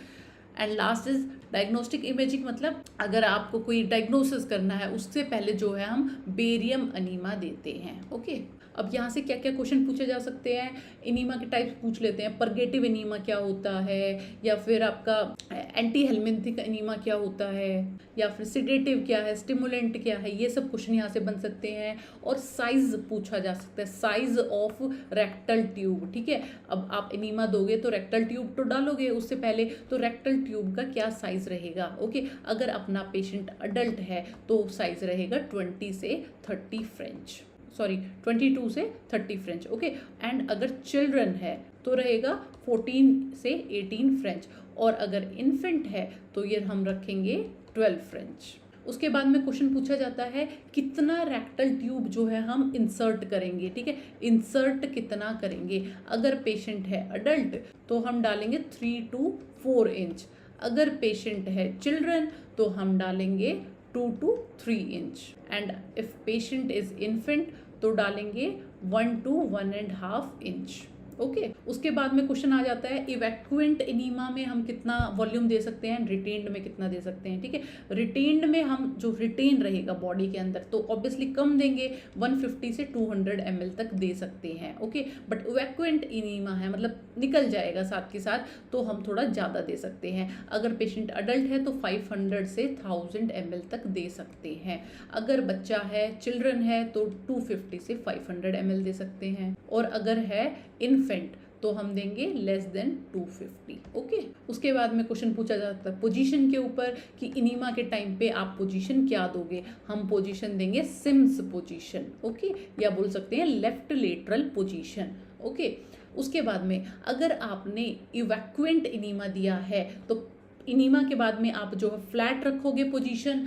and last is diagnostic imaging, मतलब अगर आपको कोई डायग्नोसिस करना है उससे पहले जो है हम बेरियम एनीमा देते हैं। ओके, अब यहाँ से क्या क्या क्वेश्चन पूछे जा सकते हैं, एनीमा के टाइप्स पूछ लेते हैं, परगेटिव एनीमा क्या होता है, या फिर आपका एंटी हेलमिंथिक एनीमा क्या होता है, या फिर सिडेटिव क्या है, स्टिमुलेंट क्या है, ये सब क्वेश्चन यहाँ से बन सकते हैं। और साइज पूछा जा सकता है, साइज ऑफ रेक्टल ट्यूब। ठीक है, अब आप एनीमा दोगे तो रेक्टल ट्यूब तो डालोगे उससे पहले, तो रेक्टल ट्यूब का क्या साइज रहेगा। ओके, अगर अपना पेशेंट अडल्ट है तो साइज रहेगा 20 से 30 फ्रेंच, सॉरी 22 से 30 फ्रेंच। ओके, एंड अगर चिल्ड्रन है तो रहेगा 14 से 18 फ्रेंच, और अगर इन्फेंट है तो ये हम रखेंगे 12 फ्रेंच। उसके बाद में क्वेश्चन पूछा जाता है कितना रेक्टल ट्यूब जो है हम इंसर्ट करेंगे। ठीक है, इंसर्ट कितना करेंगे, अगर पेशेंट है अडल्ट तो हम डालेंगे 3 to 4 इंच, अगर पेशेंट है चिल्ड्रन तो हम डालेंगे 2 to 3 inch, and if patient is infant तो डालेंगे 1 to 1.5 इंच। ओके, उसके बाद में क्वेश्चन आ जाता है इवैक्यूएंट एनीमा में हम कितना वॉल्यूम दे सकते हैं, रिटेन्ड में कितना दे सकते हैं। ठीक है, रिटेन्ड में हम जो रिटेन रहेगा बॉडी के अंदर तो ऑब्वियसली कम देंगे, 150 से 200 ml तक दे सकते हैं। ओके, बट इवैक्यूएंट एनीमा है मतलब निकल जाएगा साथ के साथ, तो हम थोड़ा ज़्यादा दे सकते हैं। अगर पेशेंट अडल्ट है तो 500 से 1000 ml तक दे सकते हैं, अगर बच्चा है चिल्ड्रन है तो 250 से 500 ml दे सकते हैं, और अगर है इन्फेंट तो हम देंगे लेस देन 250। ओके, उसके बाद में क्वेश्चन पूछा जाता है पोजीशन के ऊपर कि इनीमा के टाइम पे आप पोजीशन क्या दोगे, हम पोजीशन देंगे सिम्स पोजीशन। ओके, या बोल सकते हैं लेफ्ट लेटरल पोजीशन। ओके, उसके बाद में अगर आपने इवैक्यूएंट इनीमा दिया है तो इनीमा के बाद में आप जो है फ्लैट रखोगे पोजीशन,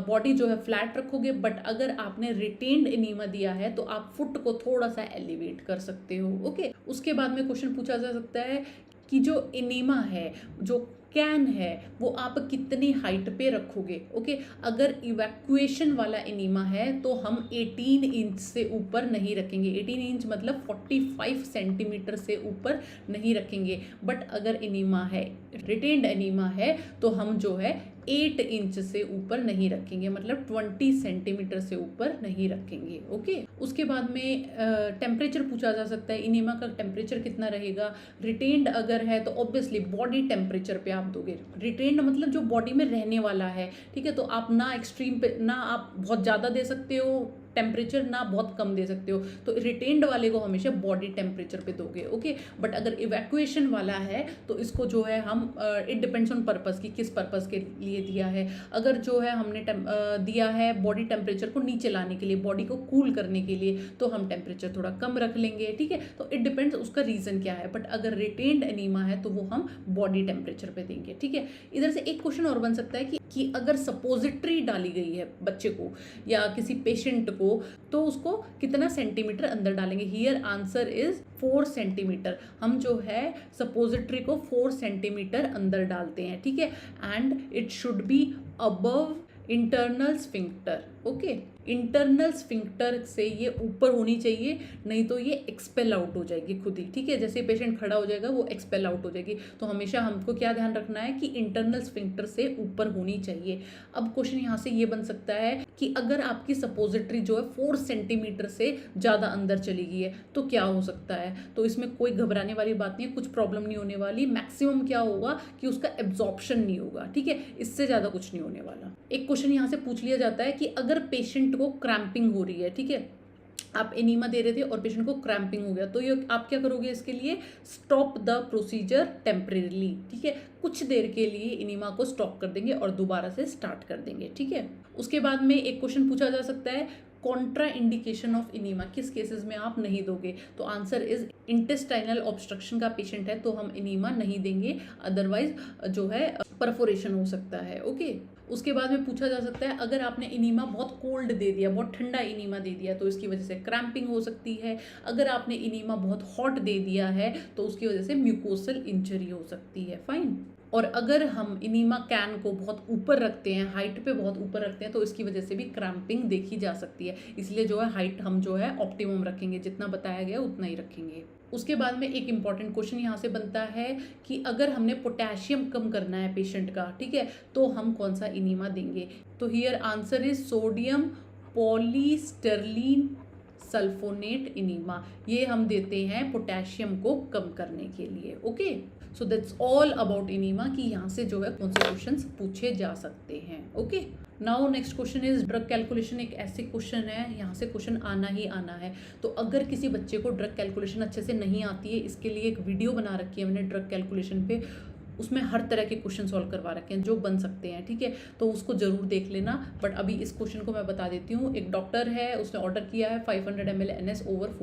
बॉडी जो है फ्लैट रखोगे, बट अगर आपने रिटेन्ड इनीमा दिया है तो आप फुट को थोड़ा सा एलिवेट कर सकते हो। ओके, उसके बाद में क्वेश्चन पूछा जा सकता है कि जो इनीमा है, जो कैन है, वो आप कितनी हाइट पे रखोगे। ओके, अगर इवैक्यूएशन वाला इनीमा है तो हम 18 इंच से ऊपर नहीं रखेंगे, 18 इंच मतलब 45 सेंटीमीटर से ऊपर नहीं रखेंगे, बट अगर इनीमा है रिटेन्ड एनीमा है तो हम जो है 8 इंच से ऊपर नहीं रखेंगे, मतलब 20 सेंटीमीटर से ऊपर नहीं रखेंगे। ओके, उसके बाद में टेम्परेचर पूछा जा सकता है, इनीमा का टेम्परेचर कितना रहेगा। रिटेन्ड अगर है तो ऑब्वियसली बॉडी टेम्परेचर पे आप दोगे, रिटेन्ड मतलब जो बॉडी में रहने वाला है। ठीक है, तो आप ना एक्सट्रीम पे, ना आप बहुत ज़्यादा दे सकते हो टेम्परेचर, ना बहुत कम दे सकते हो, तो रिटेन्ड वाले को हमेशा बॉडी टेम्परेचर पे दोगे। ओके, बट अगर इवैक्यूएशन वाला है तो इसको जो है हम इट डिपेंड्स ऑन पर्पस कि किस पर्पस के लिए दिया है। अगर जो है हमने दिया है बॉडी टेम्परेचर को नीचे लाने के लिए, बॉडी को कूल करने के लिए, तो हम टेम्परेचर थोड़ा कम रख लेंगे। ठीक है, तो इट डिपेंड्स उसका रीज़न क्या है, बट अगर रिटेन्ड एनीमा है तो वो हम बॉडी टेम्परेचर पे देंगे। ठीक है, इधर से एक क्वेश्चन और बन सकता है कि अगर सपोजिटरी डाली गई है बच्चे को या किसी पेशेंट को तो उसको कितना सेंटीमीटर अंदर डालेंगे। हियर आंसर इज 4 सेंटीमीटर, हम जो है सपोजिटरी को 4 सेंटीमीटर अंदर डालते हैं। ठीक है, and it should be above internal sphincter. Okay, internal sphincter से ये ऊपर होनी चाहिए, नहीं तो ये एक्सपेल आउट हो जाएगी खुद ही। ठीक है, जैसे पेशेंट खड़ा हो जाएगा वो एक्सपेल आउट हो जाएगी। तो हमेशा हमको क्या ध्यान रखना है कि इंटरनल स्फिंक्टर से ऊपर होनी चाहिए। अब क्वेश्चन यहाँ से ये बन सकता है कि अगर आपकी सपोजिटरी जो है 4 सेंटीमीटर से ज़्यादा अंदर चली गई है तो क्या हो सकता है। तो इसमें कोई घबराने वाली बात नहीं है, कुछ प्रॉब्लम नहीं होने वाली। मैक्सिमम क्या होगा कि उसका एब्जॉर्प्शन नहीं होगा। ठीक है, इससे ज़्यादा कुछ नहीं होने वाला। एक क्वेश्चन यहाँ से पूछ लिया जाता है कि अगर पेशेंट को क्रैम्पिंग हो रही है, ठीक है, आप एनीमा दे रहे थे और पेशेंट को क्रैम्पिंग हो गया, तो ये आप क्या करोगे इसके लिए, स्टॉप द प्रोसीजर टेम्परेरीली। ठीक है, कुछ देर के लिए एनीमा को स्टॉप कर देंगे और दोबारा से स्टार्ट कर देंगे। ठीक है, उसके बाद में एक क्वेश्चन पूछा जा सकता है, कॉन्ट्रा इंडिकेशन ऑफ इनीमा, किस केसेस में आप नहीं दोगे। तो आंसर इज इंटेस्टाइनल ऑब्स्ट्रक्शन का पेशेंट है तो हम इनीमा नहीं देंगे, अदरवाइज जो है परफोरेशन हो सकता है। ओके, उसके बाद में पूछा जा सकता है, अगर आपने इनीमा बहुत कोल्ड दे दिया, बहुत ठंडा इनीमा दे दिया, तो इसकी वजह से क्रैम्पिंग हो सकती है। अगर आपने इनीमा बहुत हॉट दे दिया है तो उसकी वजह से म्यूकोसल इंजरी हो सकती है। फाइन। और अगर हम इनीमा कैन को बहुत ऊपर रखते हैं, हाइट पे बहुत ऊपर रखते हैं, तो इसकी वजह से भी क्रैम्पिंग देखी जा सकती है। इसलिए जो है हाइट हम जो है ऑप्टिमम रखेंगे, जितना बताया गया उतना ही रखेंगे। उसके बाद में एक इंपॉर्टेंट क्वेश्चन यहाँ से बनता है कि अगर हमने पोटेशियम कम करना है पेशेंट का, ठीक है, तो हम कौन सा इनीमा देंगे। तो here answer is sodium polystyrene sulfonate enema. ये हम देते हैं पोटेशियम को कम करने के लिए। Okay, so that's all about enema कि यहाँ से जो है कौन से क्वेश्चंस पूछे जा सकते हैं। Okay, now next question is drug calculation. एक ऐसे क्वेश्चन है, यहाँ से क्वेश्चन आना ही आना है। तो अगर किसी बच्चे को ड्रग कैलकुलेशन अच्छे से नहीं आती है, इसके लिए एक वीडियो बना रखी है मैंने ड्रग कैलकुलेशन पे, उसमें हर तरह के क्वेश्चन सॉल्व करवा रखे हैं जो बन सकते हैं। ठीक है, तो उसको जरूर देख लेना। बट अभी इस क्वेश्चन को मैं बता देती हूँ। एक डॉक्टर है, उसने ऑर्डर किया है 500 ml NS over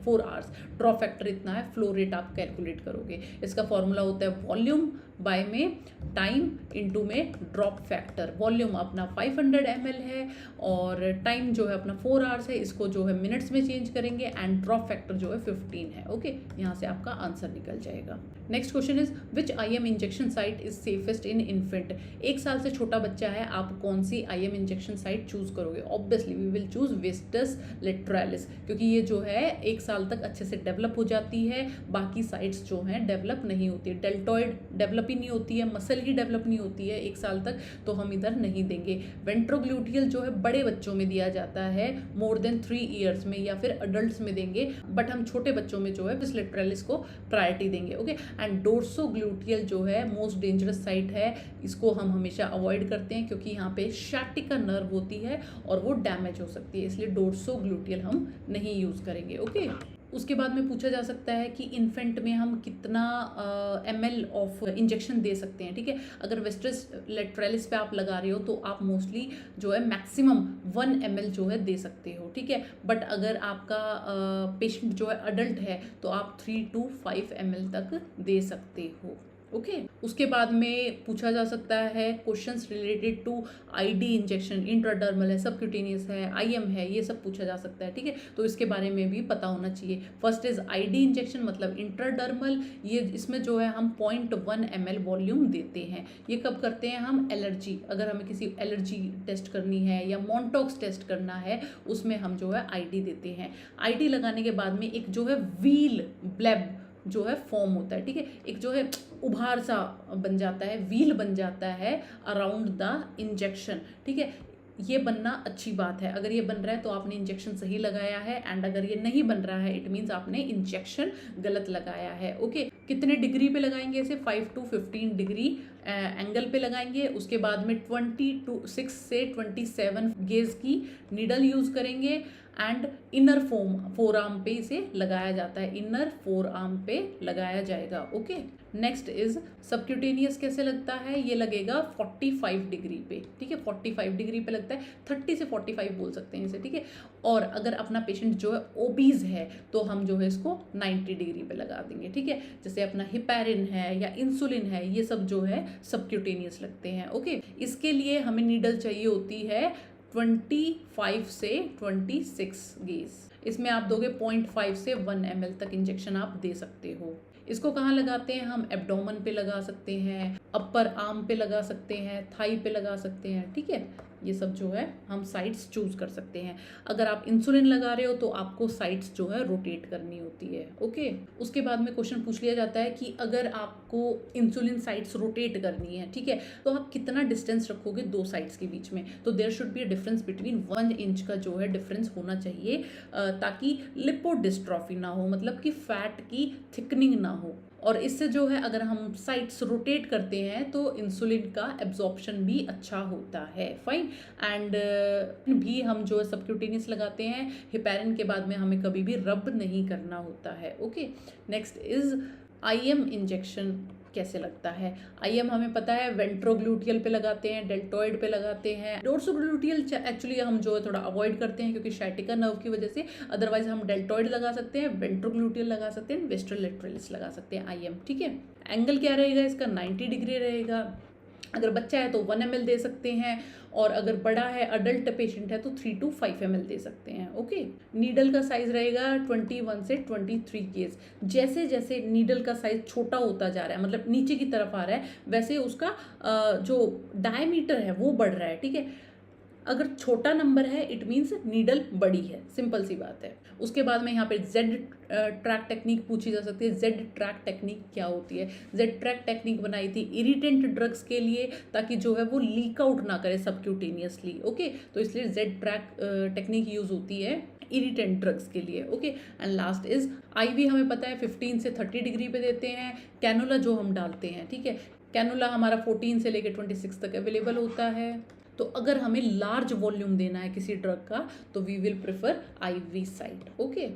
4 hours. Drop factor इतना है, फ्लो रेट आप कैलकुलेट करोगे। इसका फॉर्मूला होता है वॉल्यूम बाय में टाइम इनटू में ड्रॉप फैक्टर। वॉल्यूम अपना 500 ml है और टाइम जो है अपना 4 आवर्स है, इसको जो है मिनट्स में चेंज करेंगे एंड ड्रॉप फैक्टर जो है 15 है। ओके, यहाँ से आपका आंसर निकल जाएगा। Next question is which IM injection site is safest in infant. 1 साल से छोटा बच्चा है, आप कौन सी IM इंजेक्शन साइट चूज करोगे। ऑब्वियसली वी विल चूज विस्टस लेटरालिस, क्योंकि ये जो है 1 साल तक अच्छे से डेवलप हो जाती है, बाकी साइट्स जो हैं डेवलप नहीं होती है। डेल्टॉइड डेवलप ही नहीं होती है, मसल ही डेवलप नहीं होती है 1 साल तक, तो हम इधर नहीं देंगे। वेंट्रोग्लूटियल जो है बड़े बच्चों में दिया जाता है, मोर देन 3 ईयर्स में, या फिर अडल्ट में देंगे, बट हम छोटे बच्चों में जो है विस्टस लेटरालिस को प्रायोरिटी देंगे। ओके, एंड डोर्सोग्लूटियल जो है मोस्ट डेंजरस साइट है, इसको हम हमेशा अवॉइड करते हैं क्योंकि यहाँ पे शाटिका नर्व होती है और वो डैमेज हो सकती है, इसलिए डोर्सोग्लूटियल हम नहीं यूज करेंगे। ओके, उसके बाद में पूछा जा सकता है कि इन्फेंट में हम कितना ml ऑफ इंजेक्शन दे सकते हैं। ठीक है, अगर विस्टस लेटरालिस पे आप लगा रहे हो तो आप मोस्टली जो है मैक्सिमम 1 ml जो है दे सकते हो। ठीक है, बट अगर आपका पेशेंट जो है अडल्ट है तो आप 3 to 5 ml तक दे सकते हो। ओके, उसके बाद में पूछा जा सकता है questions related to ID injection, intradermal है, सबक्यूटेनियस है, IM है, ये सब पूछा जा सकता है। ठीक है, तो इसके बारे में भी पता होना चाहिए। फर्स्ट इज ID इंजेक्शन मतलब इंट्राडर्मल, ये इसमें जो है हम 0.1 ml वॉल्यूम देते हैं। ये कब करते हैं हम, एलर्जी, अगर हमें किसी एलर्जी टेस्ट करनी है या मॉन्टॉक्स टेस्ट करना है, उसमें हम जो है ID देते हैं। ID लगाने के बाद में एक जो है व्हील ब्लेब जो है फॉर्म होता है। ठीक है, एक जो है उभार सा बन जाता है, व्हील बन जाता है अराउंड द इंजेक्शन। ठीक है, ये बनना अच्छी बात है। अगर ये बन रहा है तो आपने इंजेक्शन सही लगाया है, एंड अगर ये नहीं बन रहा है इट मीन्स आपने इंजेक्शन गलत लगाया है। ओके, कितने डिग्री पे लगाएंगे इसे, 5 to 15 डिग्री एंगल पे लगाएंगे। उसके बाद में 26 से 27 गेज की नीडल यूज करेंगे एंड इनर फोर आर्म पे इसे लगाया जाता है, इनर फोर आर्म पे लगाया जाएगा। ओके, नेक्स्ट इज सबक्यूटेनियस कैसे लगता है, ये लगेगा 45 डिग्री पे। ठीक है, 45 डिग्री पे लगता है, 30 से 45 बोल सकते हैं इसे। ठीक है, और अगर अपना पेशेंट जो है ओबीज है तो हम जो है इसको 90 डिग्री पे लगा देंगे। ठीक है, जैसे अपना हिपैरिन है या इंसुलिन है, ये सब जो है सबक्यूटेनियस लगते हैं। ओके, इसके लिए हमें नीडल चाहिए होती है 25 से 26 गेज। इसमें आप दोगे 0.5 से 1 ml तक इंजेक्शन आप दे सकते हो। इसको कहाँ लगाते हैं हम? एब्डोमेन पे लगा सकते हैं, अपर आर्म पे लगा सकते हैं, थाई पे लगा सकते हैं, ठीक है। ये सब जो है हम साइड्स चूज कर सकते हैं। अगर आप इंसुलिन लगा रहे हो तो आपको साइड्स जो है रोटेट करनी होती है, ओके। उसके बाद में क्वेश्चन पूछ लिया जाता है कि अगर आपको इंसुलिन साइड्स रोटेट करनी है, ठीक है, तो आप कितना डिस्टेंस रखोगे दो साइड्स के बीच में? तो there should be a difference between 1 inch का जो है डिफरेंस होना चाहिए, ताकि लिपोडिस्ट्रॉफी ना हो, मतलब कि फैट की थिकनिंग ना हो। और इससे जो है अगर हम साइड्स रोटेट करते हैं तो इंसुलिन का एब्जॉर्प्शन भी अच्छा होता है, फाइन। एंड भी हम जो है सबक्यूटेनियस लगाते हैं, हेपेरिन के बाद में हमें कभी भी रब नहीं करना होता है, okay. Next is IM injection कैसे लगता है? आईएम हमें पता है वेंट्रोग्लूटियल पे लगाते हैं, डेल्टॉइड पे लगाते हैं। डोर्सोग्लूटियल एक्चुअली हम जो है थोड़ा अवॉइड करते हैं क्योंकि शाइटिका नर्व की वजह से। अदरवाइज हम डेल्टॉइड लगा सकते हैं, वेंट्रोग्लूटियल लगा सकते हैं, वेस्ट्रोलेटरलिस लगा सकते हैं आईएम, ठीक है। एंगल क्या रहेगा इसका? 90 डिग्री रहेगा। अगर बच्चा है तो 1 ml दे सकते हैं, और अगर बड़ा है अडल्ट पेशेंट है तो 3 to 5 ml दे सकते हैं, ओके। नीडल का साइज रहेगा 21 से 23 गेज। जैसे जैसे नीडल का साइज छोटा होता जा रहा है, मतलब नीचे की तरफ आ रहा है, वैसे उसका जो डायमीटर है वो बढ़ रहा है, ठीक है। अगर छोटा नंबर है इट मीन्स नीडल बड़ी है, सिंपल सी बात है। उसके बाद में यहाँ पे जेड ट्रैक टेक्निक पूछी जा सकती है। जेड ट्रैक टेक्निक क्या होती है? जेड ट्रैक टेक्निक बनाई थी इरिटेंट ड्रग्स के लिए, ताकि जो है वो लीक आउट ना करे सबक्यूटेनियसली, ओके। तो इसलिए जेड ट्रैक टेक्निक यूज होती है इरिटेंट ड्रग्स के लिए, okay. And last is IV, हमें पता है 15 से 30 डिग्री पे देते हैं। कैनुला जो हम डालते हैं, ठीक है, कैनुला हमारा 14 से लेकर 26 तक अवेलेबल होता है। तो अगर हमें लार्ज वॉल्यूम देना है किसी ड्रग का तो we will prefer IV site, okay.